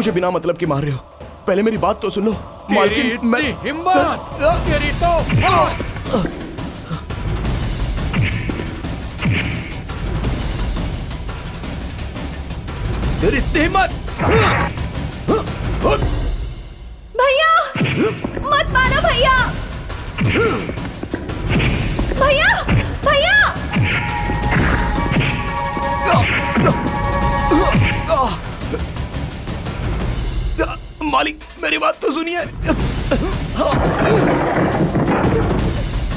मुझे बिना मतलब के मार रहे हो? पहले मेरी बात तो सुन लो। मालकिन, मैं हिम्मत तेरी तो तेरी हिम्मत। भैया मत मारो भैया। भैया भैया मालिक, मेरी बात तो सुनिए।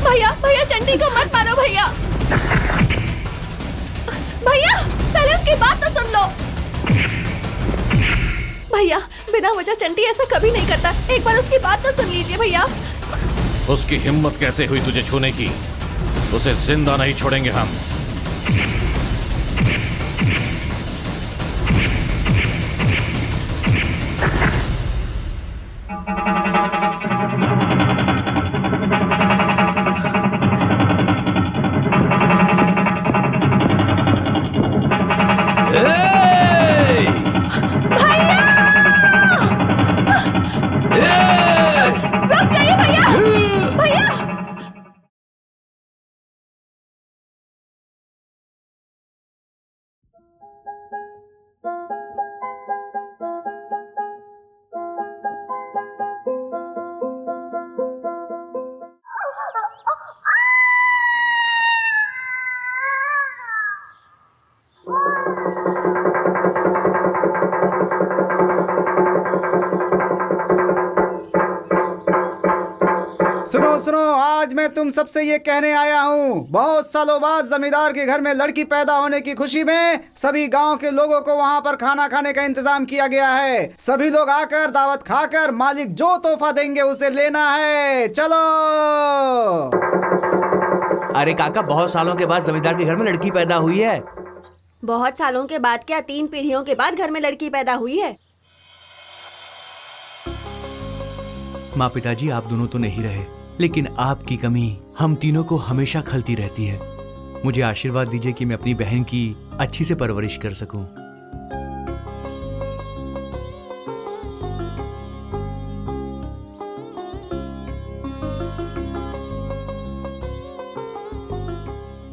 भैया भैया चंडी को मत मारो भैया। भैया पहले उसकी बात तो सुन लो। भैया बिना वजह चंडी ऐसा कभी नहीं करता, एक बार उसकी बात तो सुन लीजिए भैया। उसकी हिम्मत कैसे हुई तुझे छूने की? उसे जिंदा नहीं छोड़ेंगे हम। रुक जाइए भैया। भैया सुनो सुनो, आज मैं तुम सबसे ये कहने आया हूँ, बहुत सालों बाद जमींदार के घर में लड़की पैदा होने की खुशी में सभी गांव के लोगों को वहाँ पर खाना खाने का इंतजाम किया गया है। सभी लोग आकर दावत खाकर मालिक जो तोहफा देंगे उसे लेना है। चलो। अरे काका, बहुत सालों के बाद जमींदार के घर में लड़की पैदा हुई है। बहुत सालों के बाद क्या, 3 पीढ़ियों के बाद घर में लड़की पैदा हुई है। माँ पिताजी आप दोनों तो नहीं रहे, लेकिन आपकी कमी हम तीनों को हमेशा खलती रहती है। मुझे आशीर्वाद दीजिए कि मैं अपनी बहन की अच्छी से परवरिश कर सकूं।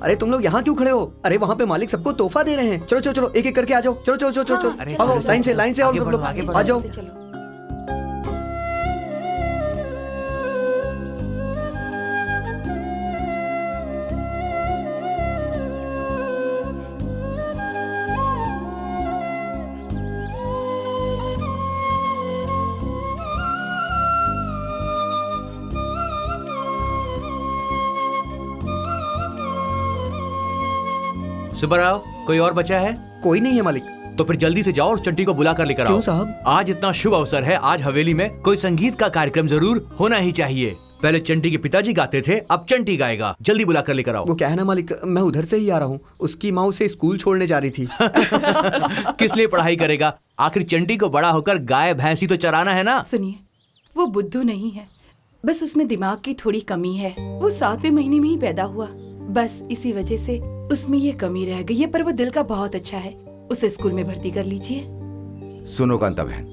अरे तुम लोग यहाँ क्यों खड़े हो? अरे वहाँ पे मालिक सबको तोहफा दे रहे हैं। चलो चलो चलो, एक एक करके आ जाओ। चलो चलो चलो चलो चलो, आओ लाइन से आओ सब लोग, आ जाओ। सुब्बाराव, कोई और बचा है? कोई नहीं है मालिक। तो फिर जल्दी से जाओ और चंटी को बुला कर लेकर आओ। क्यों साहब? आज इतना शुभ अवसर है, आज हवेली में कोई संगीत का कार्यक्रम जरूर होना ही चाहिए। पहले चंटी के पिताजी गाते थे, अब चंटी गाएगा। जल्दी बुला कर लेकर आओ। वो क्या है ना मालिक, मैं उधर से ही आ रहा हूँ, उसकी माँ उसे स्कूल छोड़ने जा रही थी। किस लिए पढ़ाई करेगा? आखिर चंटी को बड़ा होकर गाय भैंसी तो चराना है ना। सुनिए, वो बुद्धू नहीं है, बस उसमें दिमाग की थोड़ी कमी है। वो 7वें महीने में ही पैदा हुआ, बस इसी वजह से उसमें ये कमी रह गई है। पर वो दिल का बहुत अच्छा है, उसे स्कूल में भर्ती कर लीजिए। सुनो कांता बहन,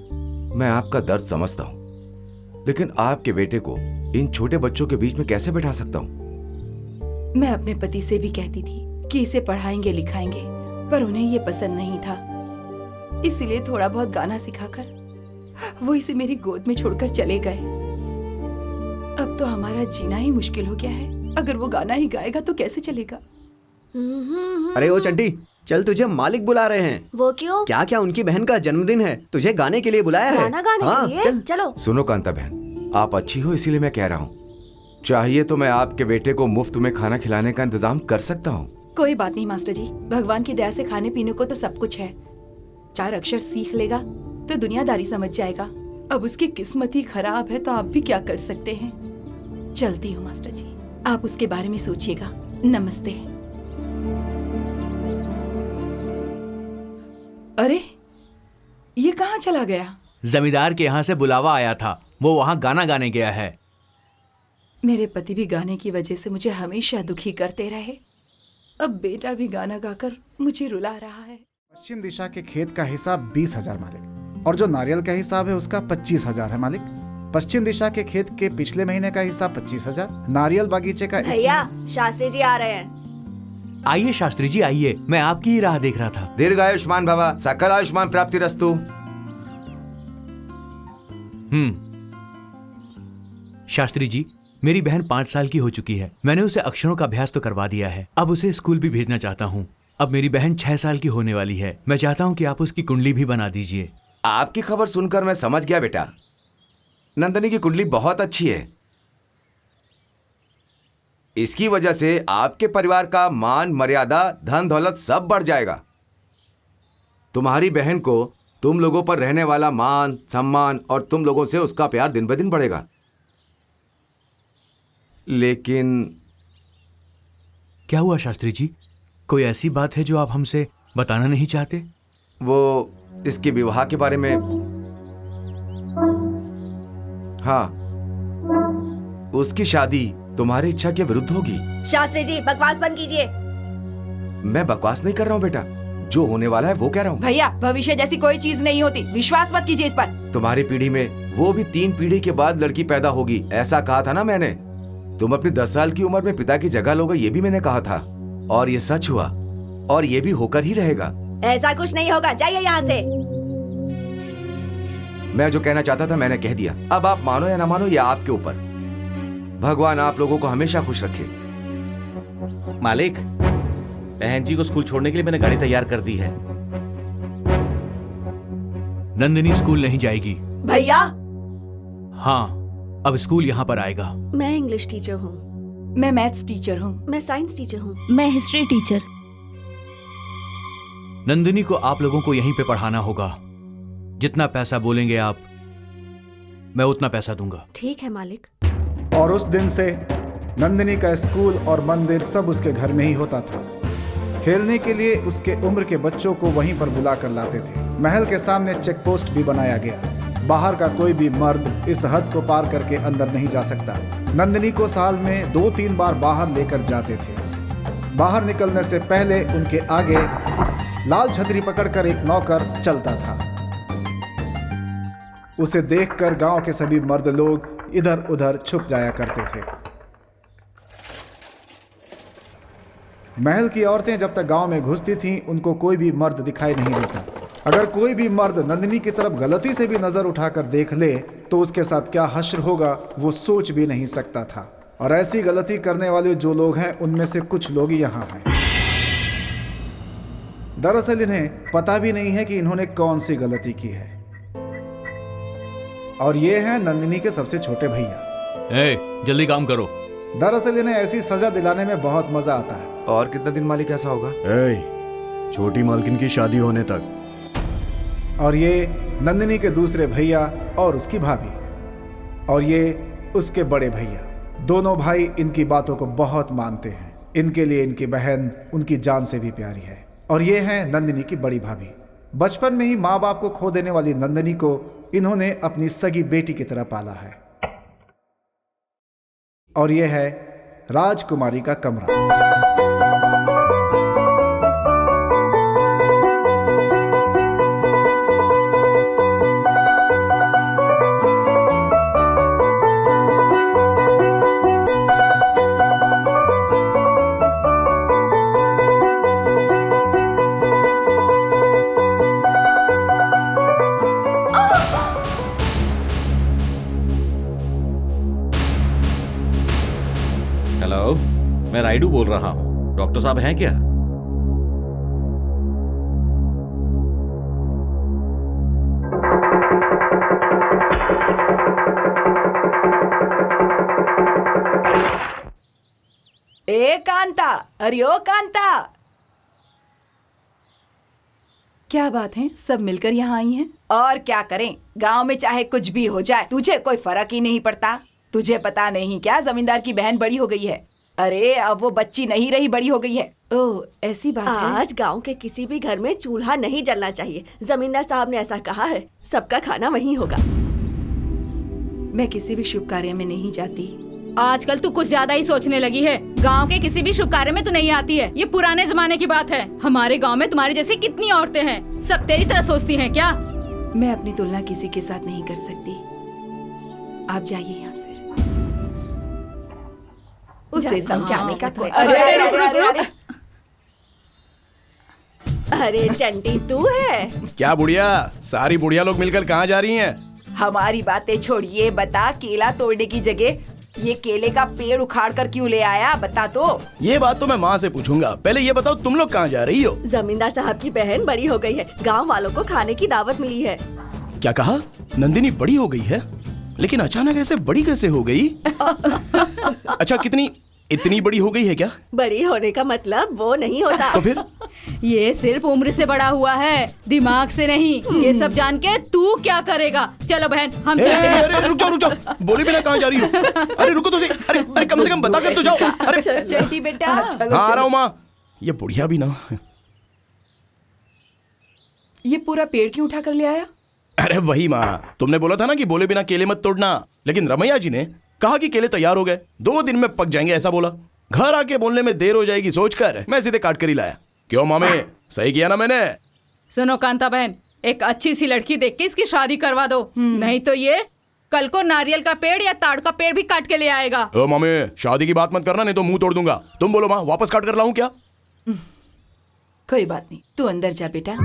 मैं आपका दर्द समझता हूँ, लेकिन आपके बेटे को इन छोटे बच्चों के बीच में कैसे बैठा सकता हूँ? मैं अपने पति से भी कहती थी कि इसे पढ़ाएंगे लिखाएंगे, पर उन्हें ये पसंद नहीं था। इसीलिए थोड़ा बहुत गाना सिखाकर वो इसे मेरी गोद में छोड़कर चले गए। अब तो हमारा जीना ही मुश्किल हो गया है। अगर वो गाना ही गाएगा तो कैसे चलेगा? अरे ओ चंटी, चल तुझे मालिक बुला रहे हैं। वो क्यों? क्या क्या उनकी बहन का जन्मदिन है, तुझे गाने के लिए बुलाया है। गाना गाने हाँ, के लिए? चल। चलो। सुनो कांता बहन, आप अच्छी हो इसीलिए मैं कह रहा हूँ, चाहिए तो मैं आपके बेटे को मुफ्त में खाना खिलाने का इंतजाम कर सकता हूँ। कोई बात नहीं मास्टर जी, भगवान की दया से खाने पीने को तो सब कुछ है। 4 अक्षर सीख लेगा तो दुनियादारी समझ जाएगा। अब उसकी किस्मत ही खराब है तो आप भी क्या कर सकते हैं। चलती हूँ मास्टर जी, आप उसके बारे में सोचिएगा। नमस्ते। अरे ये कहाँ चला गया? जमींदार के यहाँ से बुलावा आया था, वो वहाँ गाना गाने गया है। मेरे पति भी गाने की वजह से मुझे हमेशा दुखी करते रहे, अब बेटा भी गाना गाकर मुझे रुला रहा है। पश्चिम दिशा के खेत का हिसाब 20,000 मालिक। और जो नारियल का हिसाब है उसका 25,000 है मालिक। पश्चिम दिशा के खेत के पिछले महीने का हिसाब 25,000। नारियल बागीचे का भैया शास्त्री जी आ रहे हैं। आइए शास्त्री जी आइए, मैं आपकी ही राह देख रहा था। दीर्घायुष्मान भवा, सकल आयुष्मान प्राप्ति रस्तु। शास्त्री जी, मेरी बहन 5 साल की हो चुकी है। मैंने उसे अक्षरों का अभ्यास तो करवा दिया है, अब उसे स्कूल भी भेजना चाहता हूँ। अब मेरी बहन 6 साल की होने वाली है। मैं चाहता हूँ कि आप उसकी कुंडली भी बना दीजिए। आपकी खबर सुनकर मैं समझ गया बेटा, नंदनी की कुंडली बहुत अच्छी है। इसकी वजह से आपके परिवार का मान मर्यादा धन दौलत सब बढ़ जाएगा। तुम्हारी बहन को तुम लोगों पर रहने वाला मान सम्मान और तुम लोगों से उसका प्यार दिन ब दिन बढ़ेगा। लेकिन क्या हुआ शास्त्री जी? कोई ऐसी बात है जो आप हमसे बताना नहीं चाहते? वो इसके विवाह के बारे में। हाँ, उसकी शादी तुम्हारी इच्छा के विरुद्ध होगी। शास्त्री जी बकवास बंद कीजिए। मैं बकवास नहीं कर रहा हूँ बेटा, जो होने वाला है वो कह रहा हूँ। भैया भविष्य जैसी कोई चीज नहीं होती, विश्वास मत कीजिए इस पर। तुम्हारी पीढ़ी में वो भी 3 पीढ़ी के बाद लड़की पैदा होगी, ऐसा कहा था ना मैंने। तुम अपनी 10 साल की उम्र में पिता की जगह लोगे, ये भी मैंने कहा था, और ये सच हुआ और ये भी होकर ही रहेगा। ऐसा कुछ नहीं होगा, जाइए यहाँ से। मैं जो कहना चाहता था मैंने कह दिया। अब आप मानो या ना मानो ये आपके ऊपर। भगवान आप लोगों को हमेशा खुश रखे। मालिक, बहन जी को स्कूल छोड़ने के लिए मैंने गाड़ी तैयार कर दी है। नंदिनी स्कूल नहीं जाएगी। भैया हाँ, अब स्कूल यहाँ पर आएगा। मैं इंग्लिश टीचर हूँ। मैं मैथ्स टीचर हूँ। मैं साइंस टीचर हूँ। मैं हिस्ट्री टीचर। नंदिनी को आप लोगों को यहीं पे पढ़ाना होगा। जितना पैसा बोलेंगे आप, मैं उतना पैसा दूंगा। ठीक है मालिक। और उस दिन से नंदिनी का स्कूल और मंदिर सब उसके घर में ही होता था। खेलने के लिए उसके उम्र के बच्चों को वहीं पर बुला कर लाते थे। महल के सामने चेक पोस्ट भी बनाया गया। बाहर का कोई भी मर्द इस हद को पार करके अंदर नहीं जा सकता। नंदिनी को साल में 2-3 बार बाहर लेकर जाते थे। बाहर निकलने से पहले उनके आगे लाल छतरी पकड़कर एक नौकर चलता था। उसे देखकर गांव के सभी मर्द लोग इधर उधर छुप जाया करते थे। महल की औरतें जब तक गांव में घुसती थीं, उनको कोई भी मर्द दिखाई नहीं देता। अगर कोई भी मर्द नंदिनी की तरफ गलती से भी नजर उठाकर देख ले तो उसके साथ क्या हश्र होगा वो सोच भी नहीं सकता था। और ऐसी गलती करने वाले जो लोग हैं उनमें से कुछ लोग यहाँ हैं। दरअसल इन्हें पता भी नहीं है कि इन्होंने कौन सी गलती की है। और ये हैं नंदिनी के सबसे छोटे भैया। जल्दी काम करो। दरअसल इन्हें ऐसी सजा दिलाने में बहुत मजा आता है। और कितना दिन मालिक ऐसा होगा? छोटी मालकिन की शादी होने तक। और ये नंदिनी के दूसरे भैया और उसकी भाभी, और ये उसके बड़े भैया। दोनों भाई इनकी बातों को बहुत मानते हैं। इनके लिए इनकी बहन उनकी जान से भी प्यारी है। और ये हैं नंदिनी की बड़ी भाभी। बचपन में ही माँ बाप को खो देने वाली नंदिनी को इन्होंने अपनी सगी बेटी की तरह पाला है। और यह है राजकुमारी का कमरा। हेलो, मैं राइडू बोल रहा हूँ। डॉक्टर साहब हैं क्या? ए कांता, अरे ओ कांता, क्या बात है? सब मिलकर यहाँ आई हैं। और क्या करें, गांव में चाहे कुछ भी हो जाए तुझे कोई फर्क ही नहीं पड़ता। तुझे पता नहीं क्या, जमींदार की बहन बड़ी हो गई है। अरे अब वो बच्ची नहीं रही, बड़ी हो गई है। ओह ऐसी बात है। आज गांव के किसी भी घर में चूल्हा नहीं जलना चाहिए। जमींदार साहब ने ऐसा कहा है। सबका खाना वहीं होगा। मैं किसी भी शुभ कार्य में नहीं जाती। आजकल तू कुछ ज्यादा ही सोचने लगी है। गांव के किसी भी शुभ कार्य में तू नहीं आती है। ये पुराने जमाने की बात है। हमारे गांव में तुम्हारे जैसी कितनी औरतें हैं, सब तेरी तरह सोचती हैं क्या? मैं अपनी तुलना किसी के साथ नहीं कर सकती। आप जाइए यहाँ से। उसे समझाने का कोई। अरे चंटी तू है? क्या बुढ़िया, सारी बुढ़िया लोग मिलकर कहाँ जा रही हैं? हमारी बातें छोड़िए, बता केला तोड़ने की जगह ये केले का पेड़ उखाड़ कर क्यों ले आया, बता तो। ये बात तो मैं माँ से पूछूंगा, पहले ये बताओ तुम लोग कहाँ जा रही हो? जमींदार साहब की बहन बड़ी हो गई है, गांव वालों को खाने की दावत मिली है। क्या कहा? नंदिनी बड़ी हो गई है? लेकिन अचानक ऐसे बड़ी कैसे हो गई? अच्छा, इतनी बड़ी हो गई है क्या? बड़ी होने का मतलब वो नहीं होता। तो फिर? ये सिर्फ उम्र से बड़ा हुआ है, दिमाग से नहीं। ये सब जान के तू क्या करेगा? चलो बहन हम चलते हैं। अरे रुक जाओ, बोले बिना कहाँ जा रही हो? अरे रुको तो सही, अरे कम से कम बता कर तो जाओ। अरे चंटी बेटा, हाँ आ रहा हूँ माँ। ये बुढ़िया भी ना। ये पूरा पेड़ क्यों उठा कर ले आया? अरे वही माँ, तुमने बोला था ना कि बोले बिना केले मत तोड़ना, लेकिन रमैया जी ने कहा कि केले तैयार हो गए, 2 दिन में पक जाएंगे ऐसा बोला। घर आके बोलने में देर हो जाएगी सोचकर मैं सीधे काट कर ही लाया। क्यों मामे, सही किया ना मैंने? सुनो कांता बहन, एक अच्छी सी लड़की देख के इसकी शादी करवा दो, नहीं तो ये कल को नारियल का पेड़ या ताड़ का पेड़ भी काट के ले आएगा। ओ मामे, शादी की बात मत करना नहीं तो मुंह तोड़ दूंगा। तुम बोलो माँ, वापस काट कर लाऊं क्या? कोई बात नहीं, तू अंदर जा बेटा।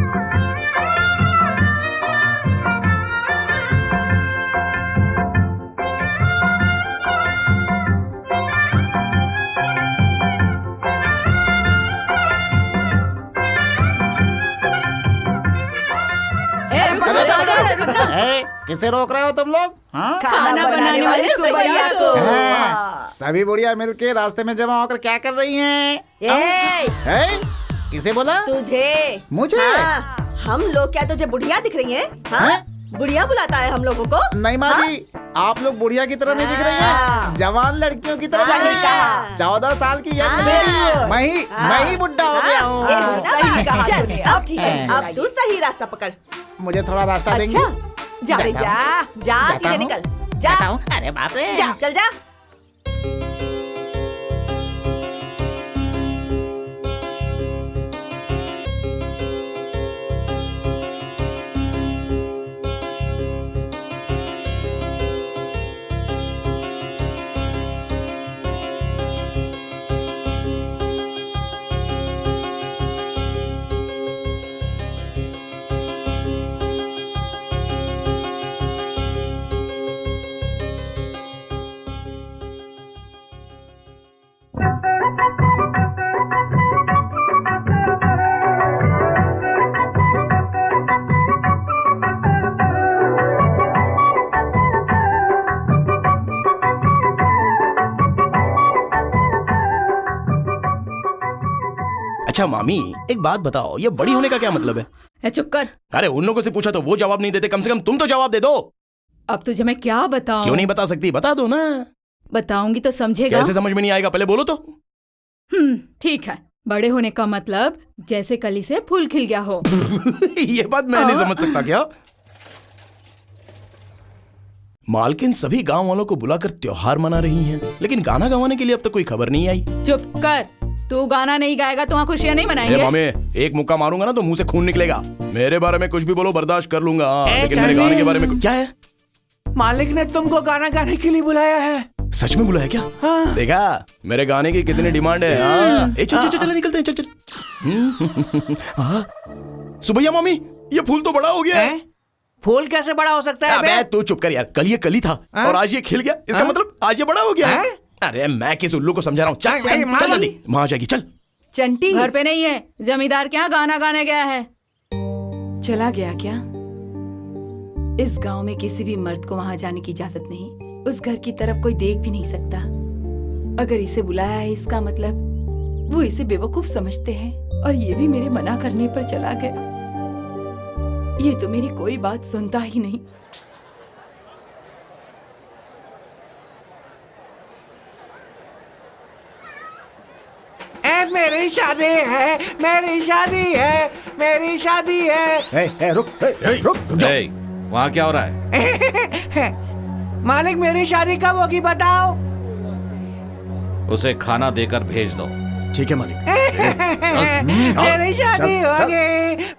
किसे रोक रहे हो तुम लोग? हाँ? खाना बनाने वाले सुबैया को। सभी बुढ़िया मिलके रास्ते में जमा होकर क्या कर रही हैं? किसे बोला? तुझे। मुझे? हाँ, हम लोग क्या तुझे बुढ़िया दिख रही हैं? हाँ? बुढ़िया बुलाता है हम लोगों को? नहीं माँ जी, आप लोग बुढ़िया की तरह नहीं दिख रही हैं, जवान लड़कियों की तरह दिख रही हैं। 14 साल की यंग लेडी। मैं ही बुढ़ा हो गया हूँ। चल अब ठीक है, अब तू सही रास्ता पकड़। मुझे थोड़ा रास्ता देंगे? जा सीधे निकल जा। अरे बाप रे, जा चल जा। अच्छा मामी, एक बात बताओ, ये बड़ी होने का क्या मतलब है? चुप कर। अरे उन लोगों से पूछा तो वो जवाब नहीं देते, कम से कम तुम तो जवाब दे दो। अब तुझे मैं क्या बताऊं? क्यों नहीं बता सकती? बता दो ना। बताऊंगी तो समझेगा। कैसे समझ में नहीं आएगा? पहले बोलो तो। ठीक है, बड़े होने का मतलब जैसे कली से फूल खिल गया हो। ये बात मैं नहीं समझ सकता क्या? मालकिन सभी गांव वालों को बुलाकर त्योहार मना रही हैं, लेकिन गाना गवाने के लिए अब तक कोई खबर नहीं आई। चुप कर, तू गाना नहीं गाएगा तो वहाँ खुशियाँ नहीं मनाएंगे। मामे, एक मुक्का मारूंगा ना तो मुंह से खून निकलेगा। मेरे बारे में कुछ भी बोलो, बर्दाश्त कर लूंगा, लेकिन मेरे गाने के बारे में क्या है? मालिक ने तुमको गाना गाने के लिए बुलाया है। सच में बुलाया क्या? हाँ। देखा मेरे गाने की कितनी डिमांड है। चल निकलते हैं, चल। सुबैया मामी, ये फूल तो बड़ा हो गया है। फूल कैसे बड़ा हो सकता है? अबे तू चुप कर यार, कल ये कली था और आज ये खिल गया, इसका मतलब आज ये बड़ा हो गया है। अरे मैं किस उल्लू को समझा रहा हूँ। चल जल्दी, वहां जाएगी। चल। चंटी घर पे नहीं है, जमींदार के यहाँ गाना गाने गया है। चला गया क्या? इस गांव में किसी भी मर्द को वहां जाने की इजाजत नहीं। उस घर की तरफ कोई देख भी नहीं सकता। अगर इसे बुलाया है, इसका मतलब वो इसे बेवकूफ समझते हैं, और ये भी मेरे मना करने पर चला गया। ये तो मेरी कोई बात सुनता ही नहीं। मेरी शादी है, मेरी शादी है, मेरी शादी है। रुक। वहाँ क्या हो रहा है? मालिक मेरी शादी कब होगी बताओ? उसे खाना देकर भेज दो। ठीक है मालिक। मेरी शादी होगी।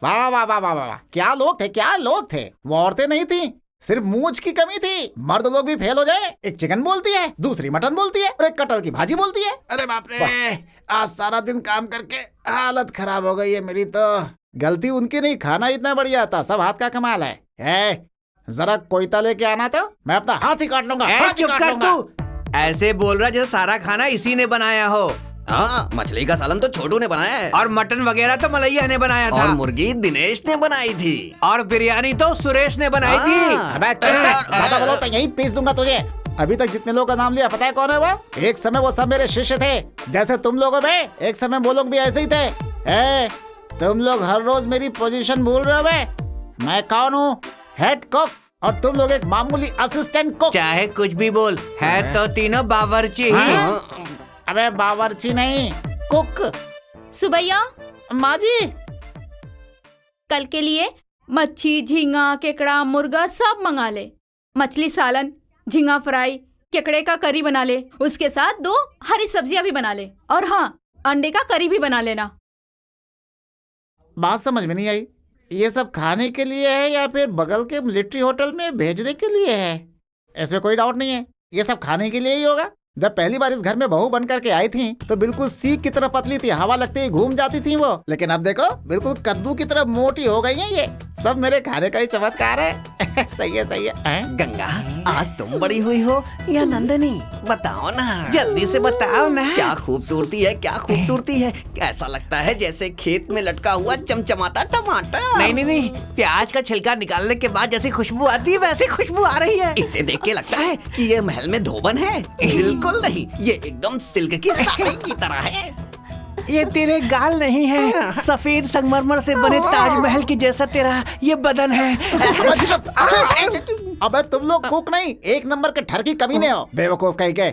वाह वाह वाह वाह वाह, क्या लोग थे, क्या लोग थे। वो औरतें नहीं थी, सिर्फ मूंछ की कमी थी। मर्द लोग भी फेल हो जाए, एक चिकन बोलती है, दूसरी मटन बोलती है और एक कटहल की भाजी बोलती है। अरे बाप रे, आज सारा दिन काम करके हालत खराब हो गई है मेरी तो। गलती उनकी नहीं, खाना इतना बढ़िया था, सब हाथ का कमाल है। जरा कोयता लेके आना तो मैं अपना हाथ ही काट लूंगा। हाथ ही चुप काट कर लूंगा। तू, ऐसे बोल रहा जैसे सारा खाना इसी ने बनाया हो। हाँ, मछली का सालन तो छोटू ने बनाया है और मटन वगैरह तो मलैया ने बनाया था और मुर्गी दिनेश ने बनाई थी और बिरयानी तो सुरेश ने बनाई थी। अबे चुप कर, ज्यादा बोलो तो यहीं पीस दूंगा तुझे। अभी तक जितने लोगों का नाम लिया पता है कौन है वो? एक समय वो सब मेरे शिष्य थे, जैसे तुम लोगों में एक समय वो लोग भी ऐसे ही थे। तुम लोग हर रोज मेरी पोजीशन भूल रहे हो बे। मैं कौन हूँ? हेड कुक, और तुम लोग एक मामूली असिस्टेंट कुक। चाहे कुछ भी बोल, है तो तीनों बावर्ची ही। अबे बावर्ची नहीं, कुक। सुबैया, माँ जी, कल के लिए मच्छी, झींगा, केकड़ा, मुर्गा सब मंगा ले। मछली सालन, झींगा फ्राई, केकड़े का करी बना ले, उसके साथ 2 हरी सब्जियां भी बना ले, और हाँ, अंडे का करी भी बना लेना। बात समझ में नहीं आई। ये सब खाने के लिए है या फिर बगल के मिलिट्री होटल में भेजने के लिए है? इसमें कोई डाउट नहीं है, ये सब खाने के लिए ही होगा। जब पहली बार इस घर में बहू बन करके आई थी तो बिल्कुल सीख की तरह पतली थी, हवा लगते ही घूम जाती थी वो। लेकिन अब देखो, बिल्कुल कद्दू की तरह मोटी हो गई है। ये सब मेरे खाने का ही चमत्कार है। सही है, सही है। गंगा, आज तुम बड़ी हुई हो या नंदनी? बताओ ना, जल्दी से बताओ ना। क्या खूबसूरती है, क्या खूबसूरती है। ऐसा लगता है जैसे खेत में लटका हुआ चमचमाता टमाटर। नहीं नहीं नहीं, प्याज का छिलका निकालने के बाद जैसी खुशबू आती है वैसी खुशबू आ रही है। इसे देख के लगता है कि ये महल में धोबन है। बिल्कुल नहीं, ये एकदम सिल्क की साड़ी की तरह है। ये तेरे गाल नहीं है, सफेद संगमरमर से बने ताजमहल की जैसा तेरा ये बदन है। अबे तुम लोग कुक नहीं, एक नंबर के ठरकी कमीने हो, बेवकूफ कहीं के।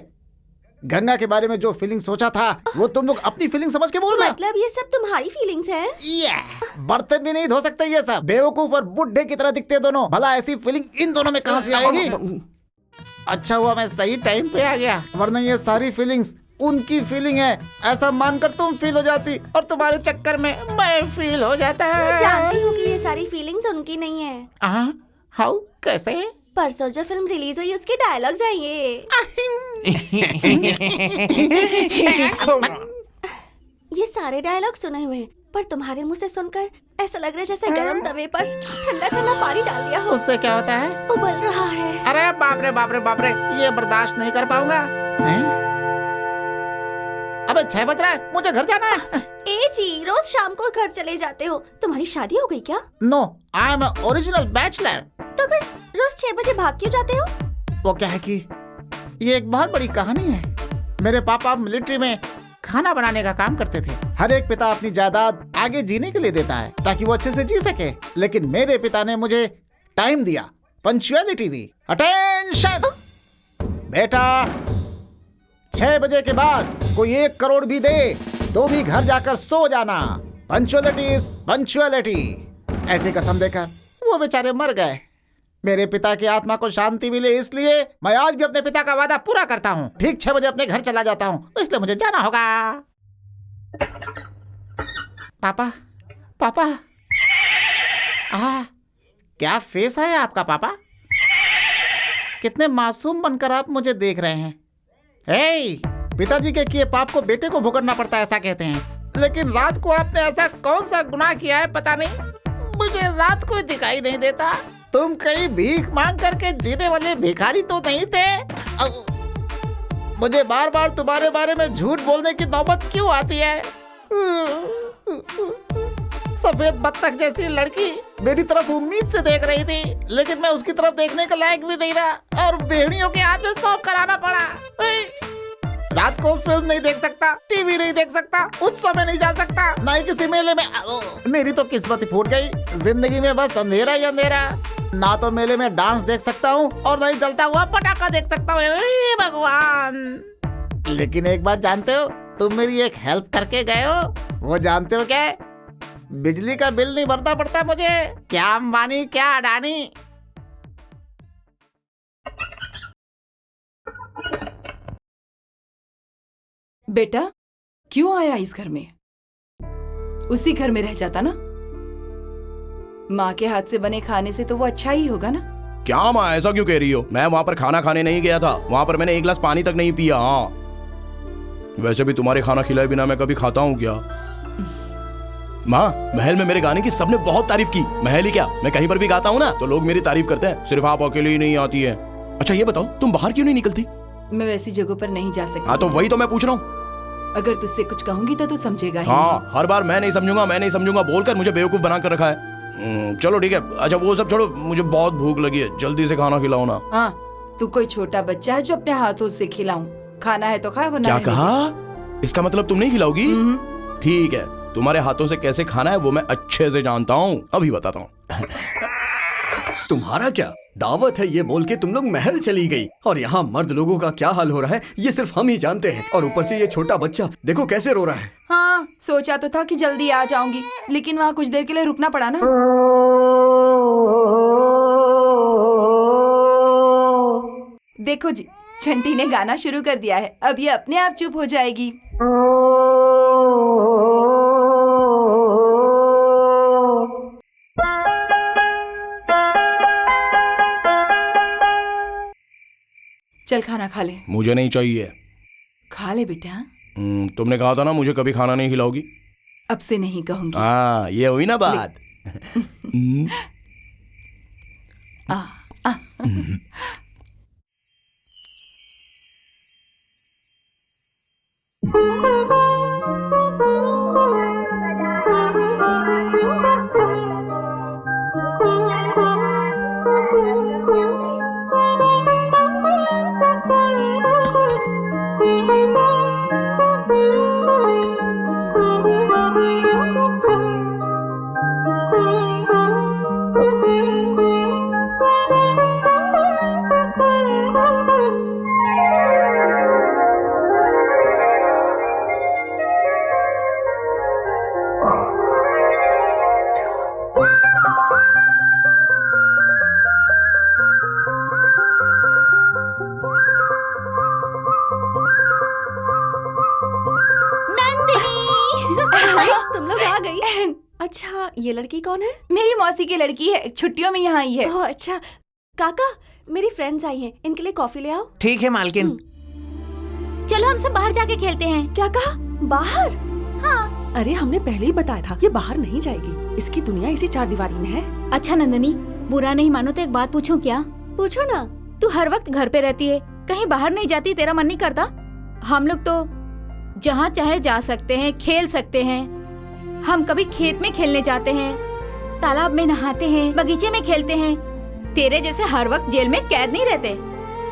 गंगा के बारे में जो फीलिंग सोचा था वो तुम लोग अपनी फीलिंग समझ के बोल रहे हो। मतलब ये सब तुम्हारी फीलिंग्स हैं? बर्तन भी नहीं धो सकते ये सब, बेवकूफ और बुढ़े की तरह दिखते दोनों। भला ऐसी फीलिंग इन दोनों में कहां से आएगी? अच्छा हुआ मैं सही टाइम पे आ गया, वरना ये सारी फीलिंग्स उनकी फीलिंग है ऐसा मानकर तुम फील हो जाती और तुम्हारे चक्कर में मैं फील हो जाता है। मैं जानती हूँ कि ये सारी फीलिंग्स उनकी नहीं है। हाउ, कैसे? परसों जो फिल्म रिलीज हुई उसके डायलॉग्स हैं ये। ये सारे डायलॉग सुने हुए हैं, पर तुम्हारे मुंह से सुनकर ऐसा लग रहा है जैसे गरम तवे पर ठंडा ठंडा पानी डाल दिया हो। उससे क्या होता है? उबल रहा है। अरे बाप रे बाप रे बाप रे, ये बर्दाश्त नहीं कर पाऊंगा। अबे 6 बज रहा है, मुझे घर जाना है। ए जी, रोज शाम को घर चले जाते हो, तुम्हारी शादी हो गई क्या? No, I am original bachelor. तो फिर रोज 6 बजे भाग क्यों जाते हो? वो क्या है कि ये एक बहुत बड़ी कहानी है। मेरे पापा मिलिट्री में खाना बनाने का काम करते थे। हर एक पिता अपनी जायदाद आगे जीने के लिए देता है ताकि वो अच्छे से जी सके, लेकिन मेरे पिता ने मुझे टाइम दिया, पंक्चुअलिटी दी। अटेंशन बेटा, 6 बजे के बाद कोई 1 करोड़ भी दे तो भी घर जाकर सो जाना। Punctuality is punctuality. ऐसी कसम देकर वो बेचारे मर गए। मेरे पिता की आत्मा को शांति मिले इसलिए मैं आज भी अपने पिता का वादा पूरा करता हूँ। ठीक 6 बजे अपने घर चला जाता हूँ, इसलिए मुझे जाना होगा। पापा, पापा, क्या फेस है आपका पापा? कितने मासूम बनकर आप मुझे देख रहे हैं। पिताजी के किए पाप को बेटे को भुगतना पड़ता है ऐसा कहते हैं, लेकिन रात को आपने ऐसा कौन सा गुनाह किया है पता नहीं, मुझे रात को दिखाई नहीं देता। तुम कहीं भीख मांग करके जीने वाले भिखारी तो नहीं थे? मुझे बार बार तुम्हारे बारे में झूठ बोलने की नौबत क्यों आती है? सफेद बत्तख जैसी लड़की मेरी तरफ उम्मीद से देख रही थी, लेकिन मैं उसकी तरफ देखने का लायक भी नहीं रहा और भेड़ियों के हाथ में सौंप कराना पड़ा। रात को फिल्म नहीं देख सकता, टीवी नहीं देख सकता, उत्सव में नहीं जा सकता, ना ही किसी मेले में। मेरी तो किस्मत ही फूट गई। जिंदगी में बस अंधेरा ही अंधेरा। ना तो मेले में डांस देख सकता हूँ और ना ही जलता हुआ पटाखा देख सकता हूँ। अरे भगवान! लेकिन एक बात जानते हो, तुम मेरी एक हेल्प करके गए हो। वो जानते हो क्या? बिजली का बिल नहीं भरना पड़ता मुझे। क्या अंबानी, क्या अडानी। बेटा, क्यों आया इस घर में? उसी घर में रह जाता ना। माँ के हाथ से बने खाने से तो वो अच्छा ही होगा ना। क्या माँ ऐसा क्यों कह रही हो? मैं वहां पर खाना खाने नहीं गया था, वहां पर मैंने एक गिलास पानी तक नहीं पिया। हाँ, वैसे भी तुम्हारे खाना खिलाए बिना मैं कभी खाता हूँ क्या? माँ, महल में मेरे गाने की सबने बहुत तारीफ की। महल ही क्या, मैं कहीं पर भी गाता हूँ ना तो लोग मेरी तारीफ करते हैं। सिर्फ आप अकेले ही नहीं आती है। अच्छा ये बताओ, तुम बाहर क्यों नहीं निकलती? मैं वैसी जगहों पर नहीं जा सकती। हाँ तो वही तो मैं पूछ रहा हूँ। अगर तुझसे कुछ कहूंगी तो तू समझेगा ही हाँ, हर बार मैं नहीं समझूंगा बोलकर मुझे बेवकूफ बनाकर रखा है। चलो ठीक है। अच्छा वो सब छोड़ो, मुझे बहुत भूख लगी है, जल्दी से खाना खिलाओ ना। हाँ, तू कोई छोटा बच्चा है जो अपने हाथों से खिलाऊं? खाना है तो खा, वरना क्या रहने दे। कहा? इसका मतलब तुम नहीं खिलाओगी? ठीक है, तुम्हारे हाथों से कैसे खाना है वो मैं अच्छे से जानता हूँ, अभी बताता हूँ। तुम्हारा क्या दावत है ये बोल के तुम लोग महल चली गई, और यहाँ मर्द लोगों का क्या हाल हो रहा है ये सिर्फ हम ही जानते हैं। और ऊपर से ये छोटा बच्चा देखो कैसे रो रहा है। हाँ, सोचा तो था कि जल्दी आ जाऊंगी, लेकिन वहाँ कुछ देर के लिए रुकना पड़ा ना। देखो जी, छंटी ने गाना शुरू कर दिया है, अब ये अपने आप चुप हो जाएगी। चल खाना खा ले। मुझे नहीं चाहिए। खा ले बेटा। तुमने कहा था ना मुझे कभी खाना नहीं खिलाओगी। अब से नहीं कहूंगी। हाँ, ये हुई ना बात। आ, आ। तुम लोग आ गई। अच्छा, ये लड़की कौन है? मेरी मौसी की लड़की है, छुट्टियों में यहाँ आई है। ओह अच्छा, काका मेरी फ्रेंड्स आई हैं, इनके लिए कॉफी ले आओ। ठीक है मालकिन। चलो हम सब बाहर जाके खेलते हैं। क्या कहा? बाहर? हाँ। अरे हमने पहले ही बताया था ये बाहर नहीं जाएगी, इसकी दुनिया इसी चारदीवारी में है। अच्छा नंदनी, बुरा नहीं मानो तो एक बात पूछूं क्या? पूछो ना। तू हर वक्त घर पे रहती है, कहीं बाहर नहीं जाती, तेरा मन नहीं करता? हम लोग तो जहाँ चाहे जा सकते हैं, खेल सकते हैं। हम कभी खेत में खेलने जाते हैं, तालाब में नहाते हैं, बगीचे में खेलते हैं। तेरे जैसे हर वक्त जेल में कैद नहीं रहते।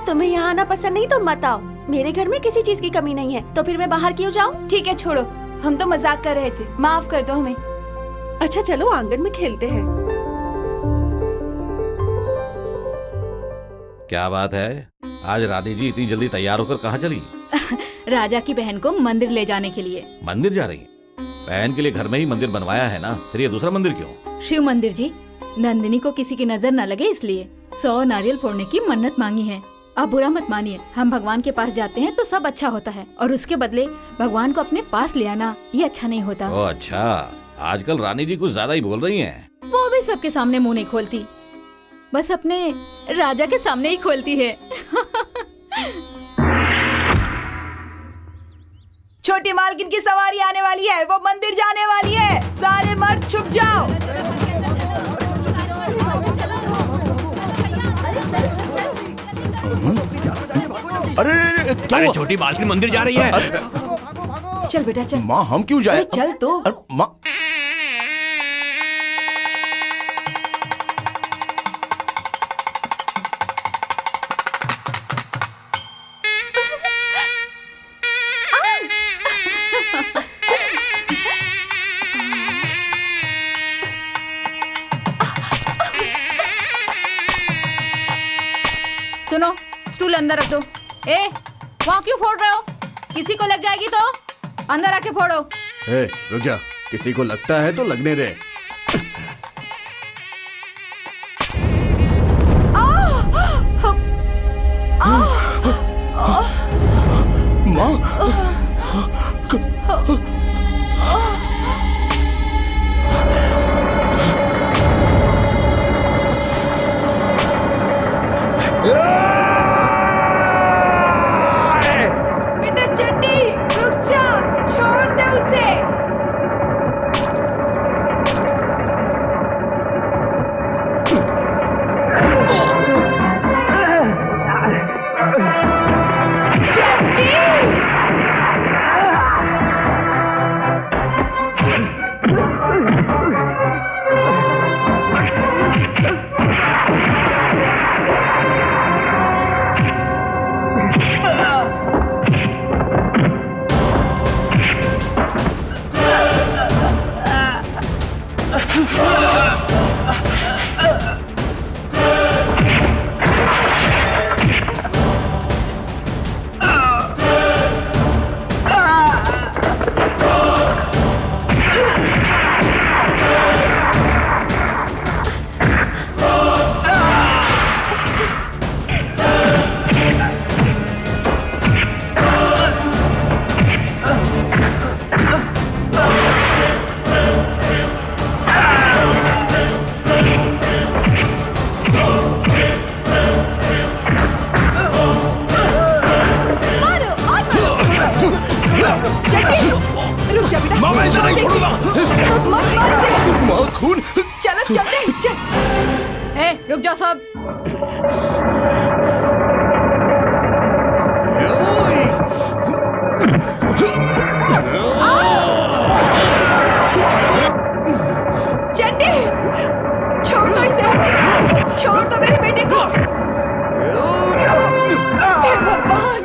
तुम्हें यहाँ आना पसंद नहीं तो मत आओ, मेरे घर में किसी चीज की कमी नहीं है, तो फिर मैं बाहर क्यों जाऊँ? ठीक है छोड़ो, हम तो मजाक कर रहे थे, माफ कर दो हमें। अच्छा चलो आंगन में खेलते हैं। क्या बात है, आज रानी जी इतनी जल्दी तैयार होकर कहाँ चली? राजा की बहन को मंदिर ले जाने के लिए। मंदिर जा रही है? बहन के लिए घर में ही मंदिर बनवाया है ना, फिर ये दूसरा मंदिर क्यों? शिव मंदिर जी, नंदिनी को किसी की नजर न लगे इसलिए 100 नारियल फोड़ने की मन्नत मांगी है। अब बुरा मत मानिए, हम भगवान के पास जाते हैं तो सब अच्छा होता है, और उसके बदले भगवान को अपने पास ले आना ये अच्छा नहीं होता। ओह अच्छा, आजकल रानी जी कुछ ज्यादा ही बोल रही हैं। वो भी सबके सामने मुंह नहीं खोलती, बस अपने राजा के सामने ही खोलती है। छोटी मालकिन की सवारी आने वाली है, वो मंदिर जाने वाली है, सारे मर्द छुप जाओ। अरे क्या अरे हुआ? छोटी मालकिन मंदिर जा रही है। चल बेटा चल। माँ हम क्यों जाए? अरे चल तो। माँ सुनो, स्टूल अंदर रख दो। ए, वहाँ क्यों फोड़ रहे हो? किसी को लग जाएगी तो अंदर आके फोड़ो। रुक जा, किसी को लगता है तो लगने दे। माँ मैं इसे नहीं छोड़ूंगा। मत मार इसे। माँ खून। चलो चलते हैं, चल। ए, रुक जाओ सब। चंडी, छोड़ दो इसे, छोड़ दो मेरे बेटे को। हे भगवान।